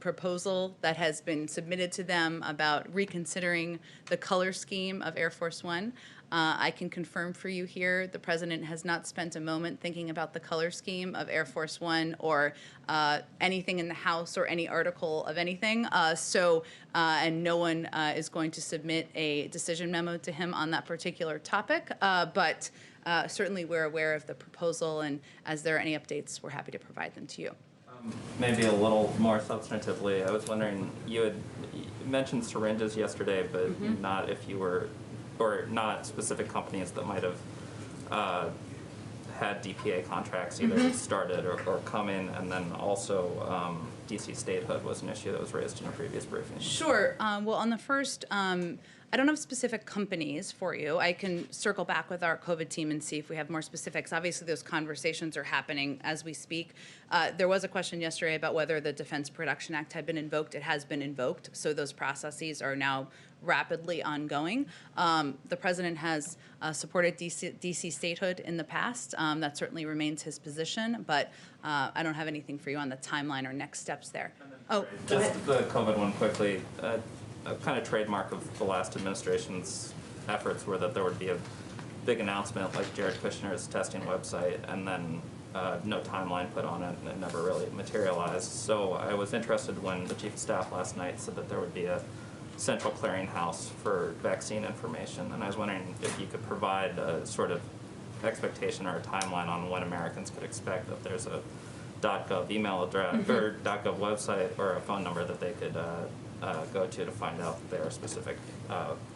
proposal that has been submitted to them about reconsidering the color scheme of Air Force One. I can confirm for you here, the president has not spent a moment thinking about the color scheme of Air Force One or anything in the House or any article of anything. And no one is going to submit a decision memo to him on that particular topic. But certainly we're aware of the proposal, and as there are any updates, we're happy to provide them to you. Maybe a little more substantively, I was wondering, you had mentioned syringes yesterday, but not if you were, or not specific companies that might have had DPA contracts either started or come in, and then also DC statehood was an issue that was raised in a previous briefing. Sure. Well, on the first, I don't have specific companies for you. I can circle back with our COVID team and see if we have more specifics. Obviously, those conversations are happening as we speak. There was a question yesterday about whether the Defense Production Act had been invoked. It has been invoked, so those processes are now rapidly ongoing. The president has supported DC statehood in the past. That certainly remains his position, but I don't have anything for you on the timeline or next steps there. Oh, just the COVID one quickly. A kind of trademark of the last administration's efforts were that there would be a big announcement like Jared Kushner's testing website, and then no timeline put on it, and it never really materialized. So I was interested when the chief of staff last night said that there would be a central clearinghouse for vaccine information, and I was wondering if you could provide a sort of expectation or a timeline on when Americans could expect that there's a .gov email address or .gov website or a phone number that they could go to find out their specific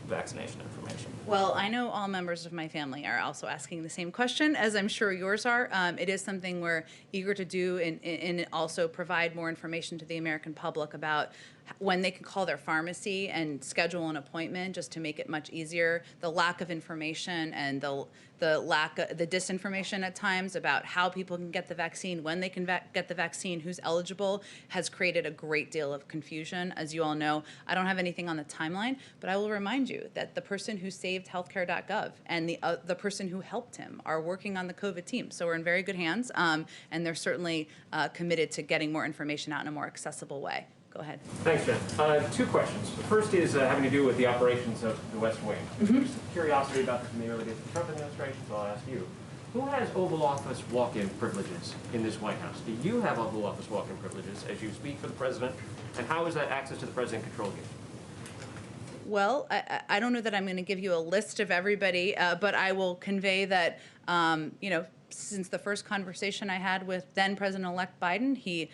vaccination information. Well, I know all members of my family are also asking the same question, as I'm sure yours are. It is something we're eager to do and also provide more information to the American public about when they can call their pharmacy and schedule an appointment, just to make it much easier. The lack of information and the disinformation at times about how people can get the vaccine, when they can get the vaccine, who's eligible, has created a great deal of confusion. As you all know, I don't have anything on the timeline, but I will remind you that the person who saved healthcare.gov and the person who helped him are working on the COVID team. So we're in very good hands, and they're certainly committed to getting more information out in a more accessible way. Go ahead. Thanks, Jen. Two questions. The first is having to do with the operations of the West Wing. There's some curiosity about the familiarity of the Trump administration, so I'll ask you. Who has Oval Office walk-in privileges in this White House? Do you have Oval Office walk-in privileges as you speak for the president? And how is that access to the president controlled here? Well, I don't know that I'm going to give you a list of everybody, but I will convey that, since the first conversation I had with then President-elect Biden, he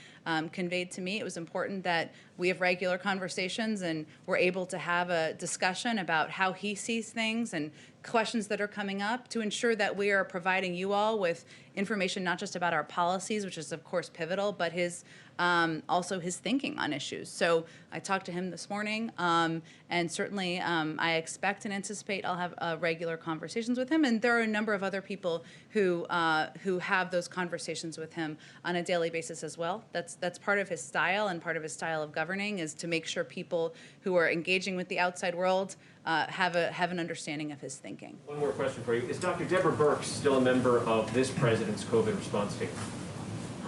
conveyed to me it was important that we have regular conversations and we're able to have a discussion about how he sees things and questions that are coming up to ensure that we are providing you all with information not just about our policies, which is of course pivotal, but his also his thinking on issues. So I talked to him this morning, and certainly I expect and anticipate I'll have regular conversations with him. And there are a number of other people who have those conversations with him on a daily basis as well. That's part of his style, and part of his style of governing is to make sure people who are engaging with the outside world have an understanding of his thinking. One more question for you. Is Dr. Deborah Birx still a member of this president's COVID response team?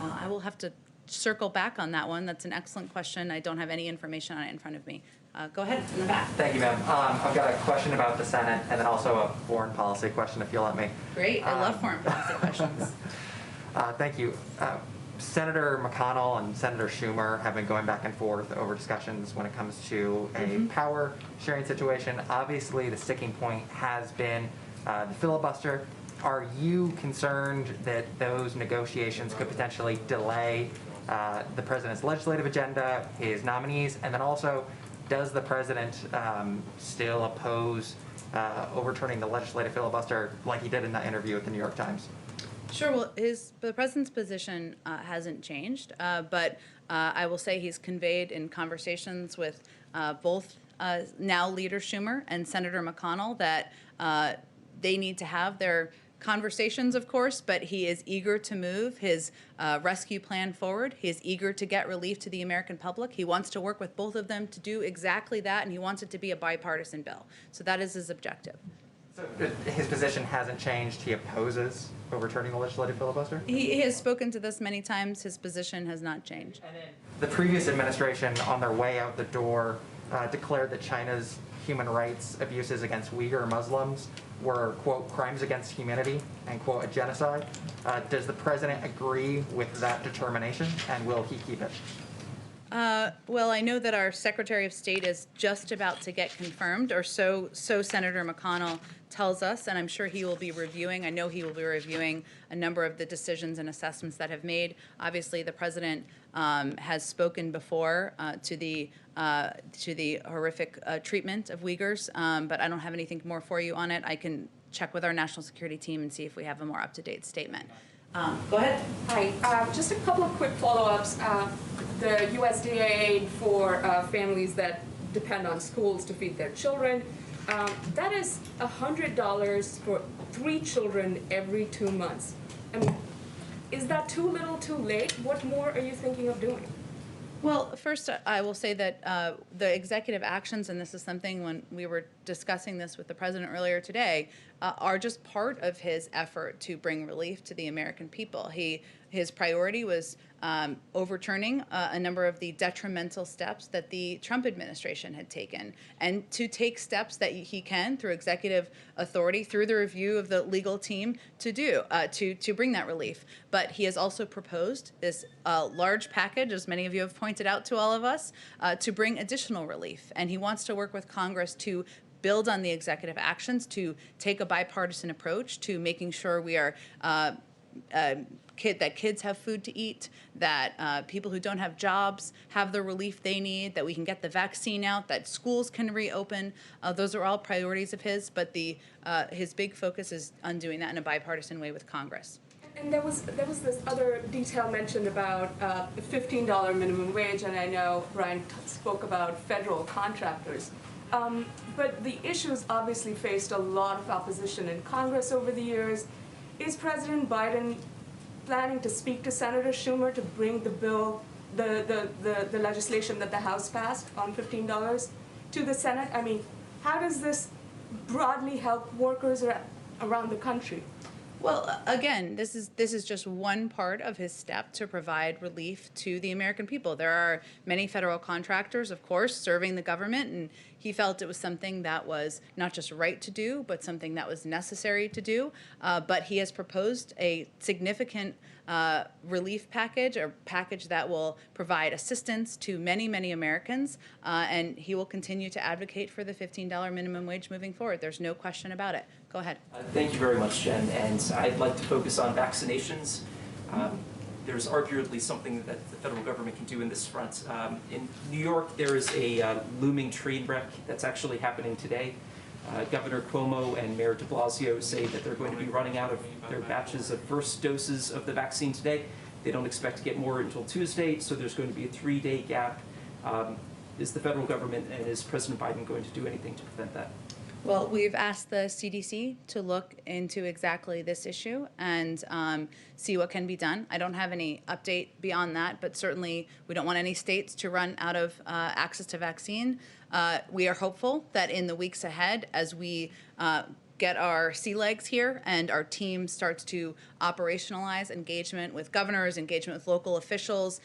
I will have to circle back on that one. That's an excellent question. I don't have any information on it in front of me. Go ahead, in the back. Thank you, ma'am. I've got a question about the Senate and then also a foreign policy question, if you'll let me. Great. I love foreign policy questions. Thank you. Senator McConnell and Senator Schumer have been going back and forth over discussions when it comes to a power sharing situation. Obviously, the sticking point has been the filibuster. Are you concerned that those negotiations could potentially delay the president's legislative agenda, his nominees, and then also, does the president still oppose overturning the legislative filibuster like he did in that interview with the New York Times? Sure. Well, the president's position hasn't changed, but I will say he's conveyed in conversations with both now Leader Schumer and Senator McConnell that they need to have their conversations, of course, but he is eager to move his rescue plan forward. He is eager to get relief to the American public. He wants to work with both of them to do exactly that, and he wants it to be a bipartisan bill. So that is his objective. So his position hasn't changed. He opposes overturning the legislative filibuster? He has spoken to this many times. His position has not changed. The previous administration, on their way out the door, declared that China's human rights abuses against Uyghur Muslims were, quote, crimes against humanity, and, quote, a genocide. Does the president agree with that determination, and will he keep it? Well, I know that our Secretary of State is just about to get confirmed, or so Senator McConnell tells us, and I'm sure he will be reviewing. I know he will be reviewing a number of the decisions and assessments that have made. Obviously, the president has spoken before to the horrific treatment of Uyghurs, but I don't have anything more for you on it. I can check with our national security team and see if we have a more up-to-date statement. Go ahead. Hi. Just a couple of quick follow-ups. The USDA aid for families that depend on schools to feed their children, that is $100 for 3 children every 2 months. I mean, is that too little, too late? What more are you thinking of doing? Well, first, I will say that the executive actions, and this is something when we were discussing this with the president earlier today, are just part of his effort to bring relief to the American people. His priority was overturning a number of the detrimental steps that the Trump administration had taken, and to take steps that he can through executive authority, through the review of the legal team, to bring that relief. But he has also proposed this large package, as many of you have pointed out to all of us, to bring additional relief. And he wants to work with Congress to build on the executive actions, to take a bipartisan approach to making sure we are that kids have food to eat, that people who don't have jobs have the relief they need, that we can get the vaccine out, that schools can reopen. Those are all priorities of his, but his big focus is on doing that in a bipartisan way with Congress. And there was this other detail mentioned about the $15 minimum wage, and I know Brian spoke about federal contractors. But the issue's obviously faced a lot of opposition in Congress over the years. Is President Biden planning to speak to Senator Schumer to bring the bill, the legislation that the House passed on $15 to the Senate? I mean, how does this broadly help workers around the country? Well, again, this is just one part of his step to provide relief to the American people. There are many federal contractors, of course, serving the government, and he felt it was something that was not just right to do, but something that was necessary to do. But he has proposed a significant relief package, a package that will provide assistance to many, many Americans, and he will continue to advocate for the $15 minimum wage moving forward. There's no question about it. Go ahead. Thank you very much, Jen, and I'd like to focus on vaccinations. There's arguably something that the federal government can do in this front. In New York, there is a looming train wreck that's actually happening today. Governor Cuomo and Mayor de Blasio say that they're going to be running out of their batches of first doses of the vaccine today. They don't expect to get more until Tuesday, so there's going to be a 3-day gap. Is the federal government and is President Biden going to do anything to prevent that? Well, we've asked the CDC to look into exactly this issue and see what can be done. I don't have any update beyond that, but certainly we don't want any states to run out of access to vaccine. We are hopeful that in the weeks ahead, as we get our sea legs here and our team starts to operationalize engagement with governors, engagement with local officials,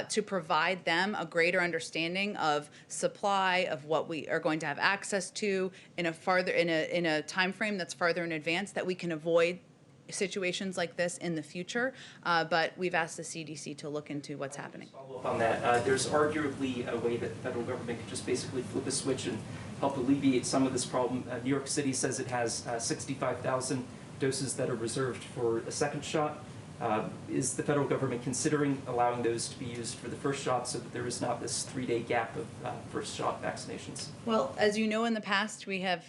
to provide them a greater understanding of supply, of what we are going to have access to in a time frame that's farther in advance, that we can avoid situations like this in the future. But we've asked the CDC to look into what's happening. Follow up on that. There's arguably a way that the federal government could just basically flip a switch and help alleviate some of this problem. New York City says it has 65,000 doses that are reserved for a second shot. Is the federal government considering allowing those to be used for the first shot so that there is not this 3-day gap of first shot vaccinations? Well, as you know, in the past, we have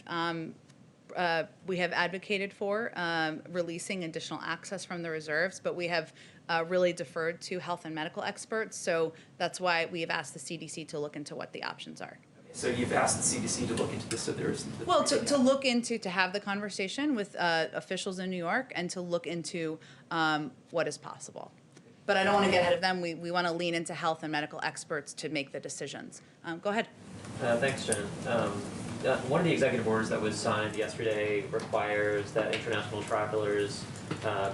advocated for releasing additional access from the reserves, but we have really deferred to health and medical experts. So that's why we have asked the CDC to look into what the options are. So you've asked the CDC to look into this, so there's... Well, to look into, to have the conversation with officials in New York and to look into what is possible. But I don't want to get ahead of them. We want to lean into health and medical experts to make the decisions. Go ahead. Thanks, Jen. One of the executive orders that was signed yesterday requires that international travelers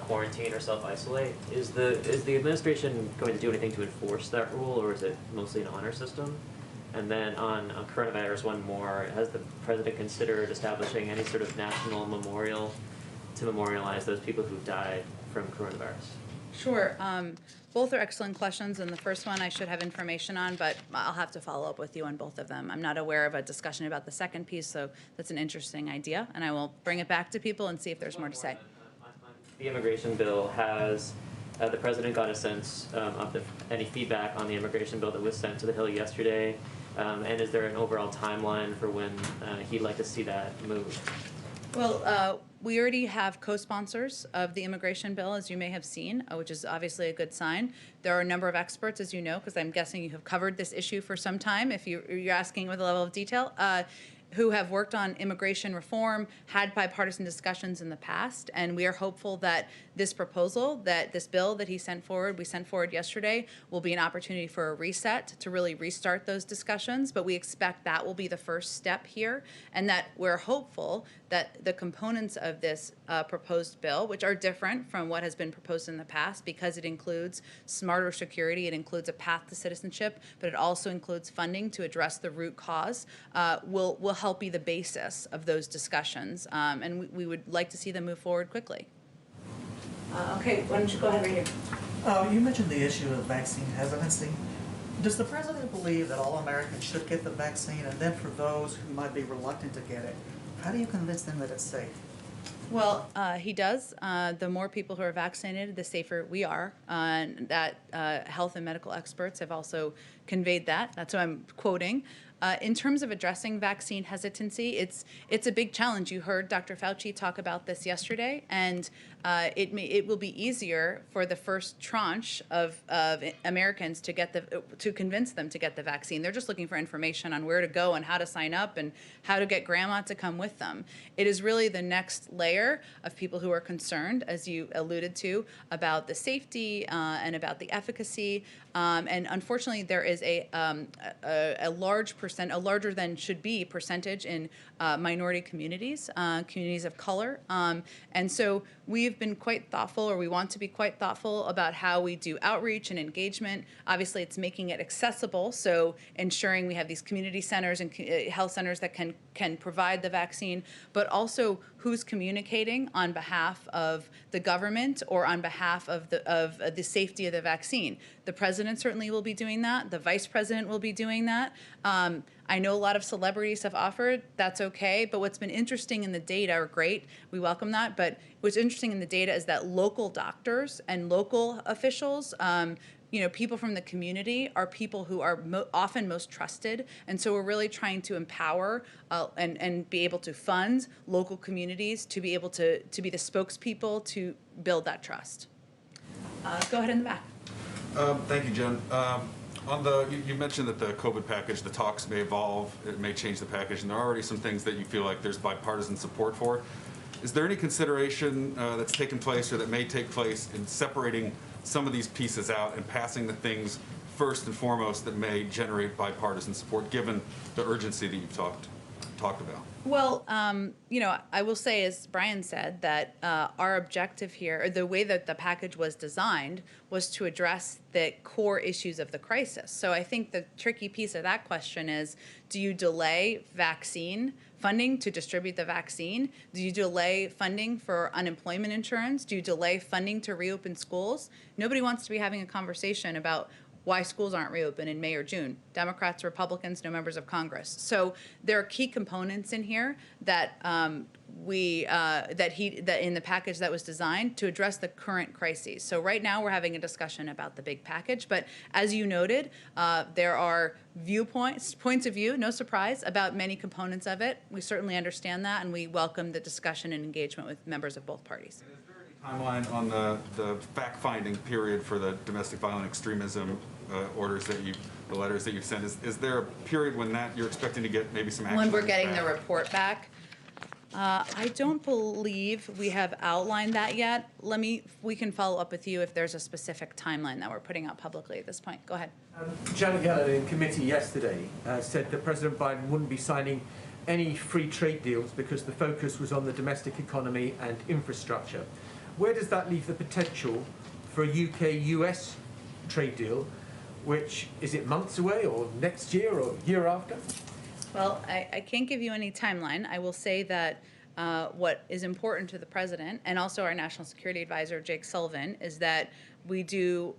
quarantine or self-isolate. Is the administration going to do anything to enforce that rule, or is it mostly an honor system? And then on coronavirus, one more. Has the president considered establishing any sort of national memorial to memorialize those people who died from coronavirus? Sure. Both are excellent questions, and the first one I should have information on, but I'll have to follow up with you on both of them. I'm not aware of a discussion about the second piece, so that's an interesting idea, and I will bring it back to people and see if there's more to say. The immigration bill, has the president got a sense of any feedback on the immigration bill that was sent to the Hill yesterday? And is there an overall timeline for when he'd like to see that move? Well, we already have co-sponsors of the immigration bill, as you may have seen, which is obviously a good sign. There are a number of experts, as you know, because I'm guessing you have covered this issue for some time, if you're asking with a level of detail, who have worked on immigration reform, had bipartisan discussions in the past, and we are hopeful that this proposal, that this bill that we sent forward yesterday, will be an opportunity for a reset to really restart those discussions. But we expect that will be the first step here, and that we're hopeful that the components of this proposed bill, which are different from what has been proposed in the past, because it includes smarter security, it includes a path to citizenship, but it also includes funding to address the root cause, will help be the basis of those discussions, and we would like to see them move forward quickly. Okay, why don't you go ahead right here. You mentioned the issue of vaccine hesitancy. Does the president believe that all Americans should get the vaccine, and then for those who might be reluctant to get it, how do you convince them that it's safe? Well, he does. The more people who are vaccinated, the safer we are. And that health and medical experts have also conveyed that. That's what I'm quoting. In terms of addressing vaccine hesitancy, it's a big challenge. You heard Dr. Fauci talk about this yesterday, and it will be easier for the first tranche of Americans to convince them to get the vaccine. They're just looking for information on where to go and how to sign up and how to get grandma to come with them. It is really the next layer of people who are concerned, as you alluded to, about the safety and about the efficacy. And unfortunately, there is a large percentage a larger than should be percentage in minority communities, communities of color. And so we've been quite thoughtful, or we want to be quite thoughtful about how we do outreach and engagement. Obviously, it's making it accessible, so ensuring we have these community centers and health centers that can provide the vaccine, but also who's communicating on behalf of the government or on behalf of the safety of the vaccine. The president certainly will be doing that. The vice president will be doing that. I know a lot of celebrities have offered. That's okay. But what's been interesting in the data, or great, we welcome that. But what's interesting in the data is that local doctors and local officials, people from the community are people who are often most trusted. And so we're really trying to empower and be able to fund local communities to be able to be the spokespeople to build that trust. Go ahead in the back. Thank you, Jen. You mentioned that the COVID package, the talks may evolve, it may change the package, and there are already some things that you feel like there's bipartisan support for. Is there any consideration that's taken place or that may take place in separating some of these pieces out and passing the things first and foremost that may generate bipartisan support, given the urgency that you've talked about? Well, I will say, as Brian said, that our objective here, or the way that the package was designed, was to address the core issues of the crisis. So I think the tricky piece of that question is, do you delay vaccine funding to distribute the vaccine? Do you delay funding for unemployment insurance? Do you delay funding to reopen schools? Nobody wants to be having a conversation about why schools aren't reopened in May or June. Democrats, Republicans, no members of Congress. So there are key components in here that that in the package that was designed to address the current crises. So right now we're having a discussion about the big package, but as you noted, there are points of view, no surprise, about many components of it. We certainly understand that, and we welcome the discussion and engagement with members of both parties. Timeline on the fact-finding period for the domestic violent extremism the letters that you've sent? Is there a period when you're expecting to get maybe some action? When we're getting the report back? I don't believe we have outlined that yet. We can follow up with you if there's a specific timeline that we're putting out publicly at this point. Go ahead. Janet Yellen in committee yesterday said that President Biden wouldn't be signing any free trade deals because the focus was on the domestic economy and infrastructure. Where does that leave the potential for a UK-US trade deal, which, is it months away or next year or year after? Well, I can't give you any timeline. I will say that what is important to the president and also our national security advisor, Jake Sullivan, is that we do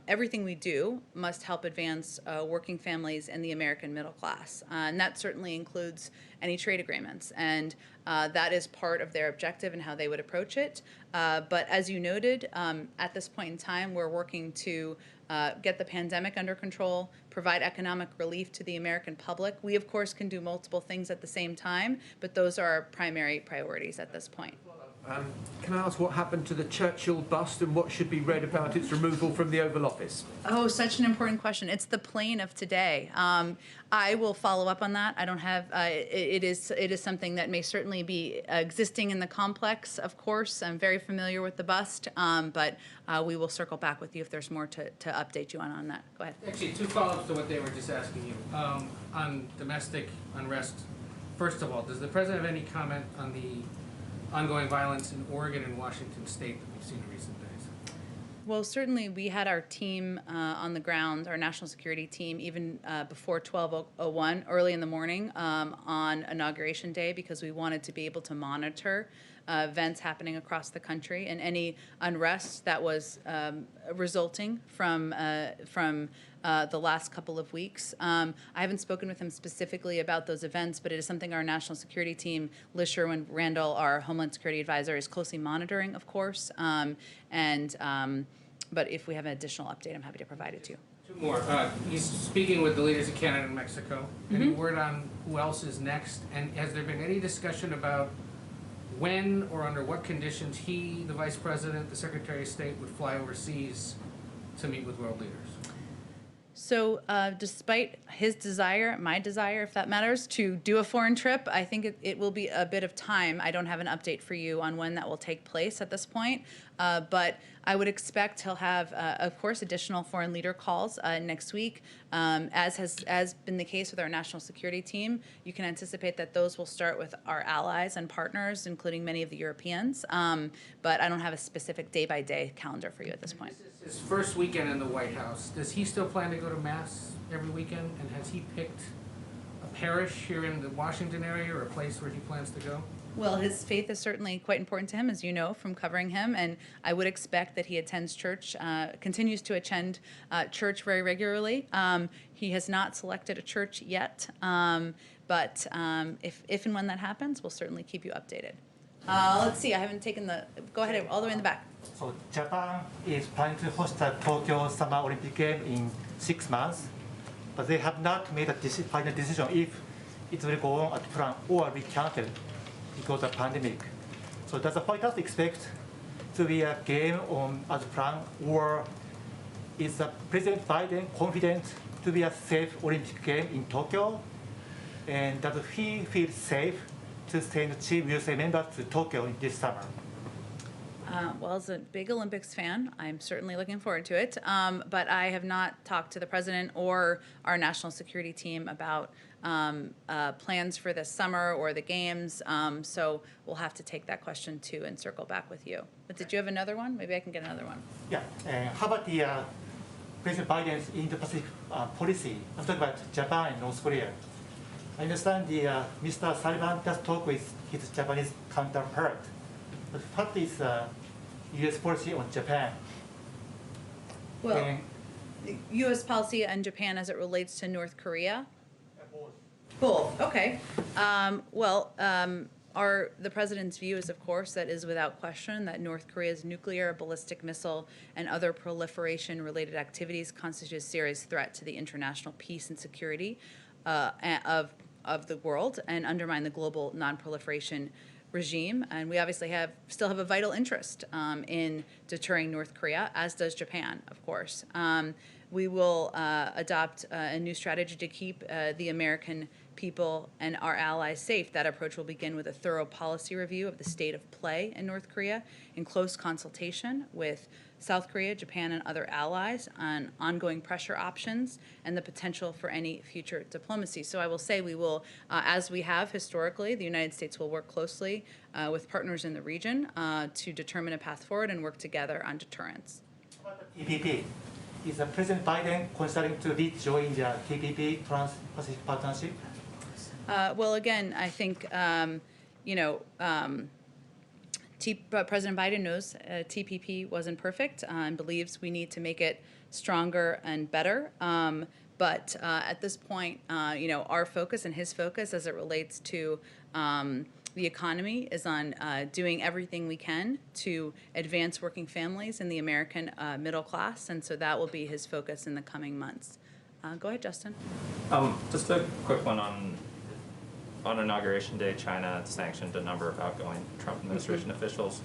everything we do must help advance working families and the American middle class. And that certainly includes any trade agreements. And that is part of their objective and how they would approach it. But as you noted, at this point in time, we're working to get the pandemic under control, provide economic relief to the American public. We, of course, can do multiple things at the same time, but those are our primary priorities at this point. Can I ask what happened to the Churchill bust and what should be read about its removal from the Oval Office? Oh, such an important question. It's the plane of today. I will follow up on that. I don't have, it is something that may certainly be existing in the complex, of course. I'm very familiar with the bust, but we will circle back with you if there's more to update you on that. Go ahead. Actually, two follow-ups to what they were just asking you. On domestic unrest, first of all, does the president have any comment on the ongoing violence in Oregon and Washington State that we've seen in recent days? Well, certainly we had our team on the ground, our national security team, even before 12:01, early in the morning on Inauguration Day, because we wanted to be able to monitor events happening across the country and any unrest that was resulting from the last couple of weeks. I haven't spoken with him specifically about those events, but it is something our national security team, Liz Sherwin-Randall, our Homeland Security Advisor, is closely monitoring, of course. But if we have an additional update, I'm happy to provide it to you. Two more. He's speaking with the leaders of Canada and Mexico. Any word on who else is next? And has there been any discussion about when or under what conditions he, the Vice President, the Secretary of State, would fly overseas to meet with world leaders? So despite his desire, my desire, if that matters, to do a foreign trip, I think it will be a bit of time. I don't have an update for you on when that will take place at this point. But I would expect he'll have, of course, additional foreign leader calls next week. As been the case with our national security team, you can anticipate that those will start with our allies and partners, including many of the Europeans. But I don't have a specific day-by-day calendar for you at this point. This is his first weekend in the White House. Does he still plan to go to Mass every weekend? And has he picked a parish here in the Washington area or a place where he plans to go? Well, his faith is certainly quite important to him, as you know from covering him, and I would expect that he attends church, continues to attend church very regularly. He has not selected a church yet, but if and when that happens, we'll certainly keep you updated. Let's see, I haven't taken the, go ahead, all the way in the back. So Japan is planning to host the Tokyo Summer Olympic Game in 6 months, but they have not made a final decision if it will go on as planned or be cancelled because of the pandemic. So does the White House expect to be a game on as planned, or is President Biden confident to be a safe Olympic game in Tokyo? And does he feel safe to send Chief USA members to Tokyo this summer? Well, as a big Olympics fan, I'm certainly looking forward to it. But I have not talked to the president or our national security team about plans for this summer or the games. So we'll have to take that question too and circle back with you. But did you have another one? Maybe I can get another one. Yeah. How about the President Biden's Indo-Pacific policy? I'm talking about Japan and North Korea. I understand Mr. Sullivan does talk with his Japanese counterpart. But what is U.S. policy on Japan? Well, U.S. policy on Japan as it relates to North Korea? Both. Okay. The president's view is, of course, that is without question that North Korea's nuclear, ballistic missile, and other proliferation-related activities constitute a serious threat to the international peace and security of the world and undermine the global non-proliferation regime. And we obviously still have a vital interest in deterring North Korea, as does Japan, of course. We will adopt a new strategy to keep the American people and our allies safe. That approach will begin with a thorough policy review of the state of play in North Korea in close consultation with South Korea, Japan, and other allies on ongoing pressure options and the potential for any future diplomacy. So I will say we will, as we have historically, the United States will work closely with partners in the region to determine a path forward and work together on deterrence. TPP. Is President Biden considering to rejoin the TPP, Trans-Pacific Partnership? Well, again, I think, President Biden knows TPP wasn't perfect and believes we need to make it stronger and better. But at this point, our focus and his focus as it relates to the economy is on doing everything we can to advance working families in the American middle class. And so that will be his focus in the coming months. Go ahead, Justin. Just a quick one on Inauguration Day. China sanctioned a number of outgoing Trump administration officials.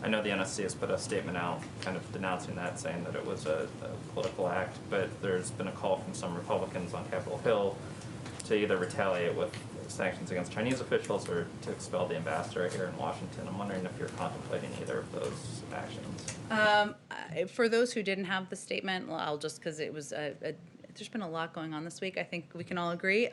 I know the NSC has put a statement out kind of denouncing that, saying that it was a political act, but there's been a call from some Republicans on Capitol Hill to either retaliate with sanctions against Chinese officials or to expel the ambassador here in Washington. I'm wondering if you're contemplating either of those actions. For those who didn't have the statement, well, I'll just, because it was there's been a lot going on this week, I think we can all agree.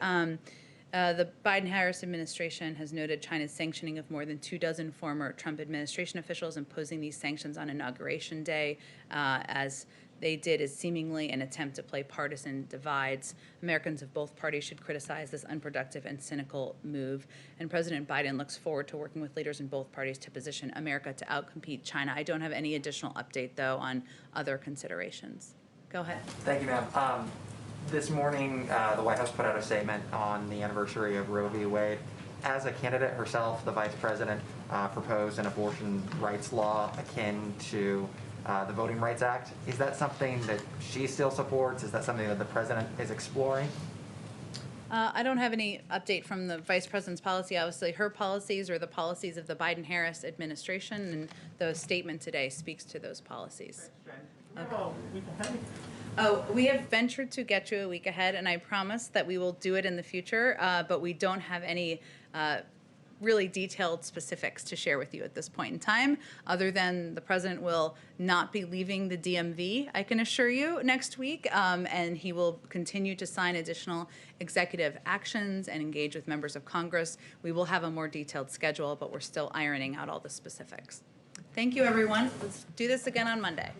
The Biden-Harris administration has noted China's sanctioning of more than 24 former Trump administration officials, imposing these sanctions on Inauguration Day, as they did is seemingly an attempt to play partisan divides. Americans of both parties should criticize this unproductive and cynical move. And President Biden looks forward to working with leaders in both parties to position America to outcompete China. I don't have any additional update, though, on other considerations. Go ahead. Thank you, ma'am. This morning, the White House put out a statement on the anniversary of Roe v. Wade. As a candidate herself, the vice president proposed an abortion rights law akin to the Voting Rights Act. Is that something that she still supports? Is that something that the president is exploring? I don't have any update from the vice president's policy. Obviously, her policies are the policies of the Biden-Harris administration, and the statement today speaks to those policies. Oh, we have ventured to get you a week ahead, and I promise that we will do it in the future, but we don't have any really detailed specifics to share with you at this point in time, other than the president will not be leaving the DMV, I can assure you, next week, and he will continue to sign additional executive actions and engage with members of Congress. We will have a more detailed schedule, but we're still ironing out all the specifics. Thank you, everyone. Let's do this again on Monday.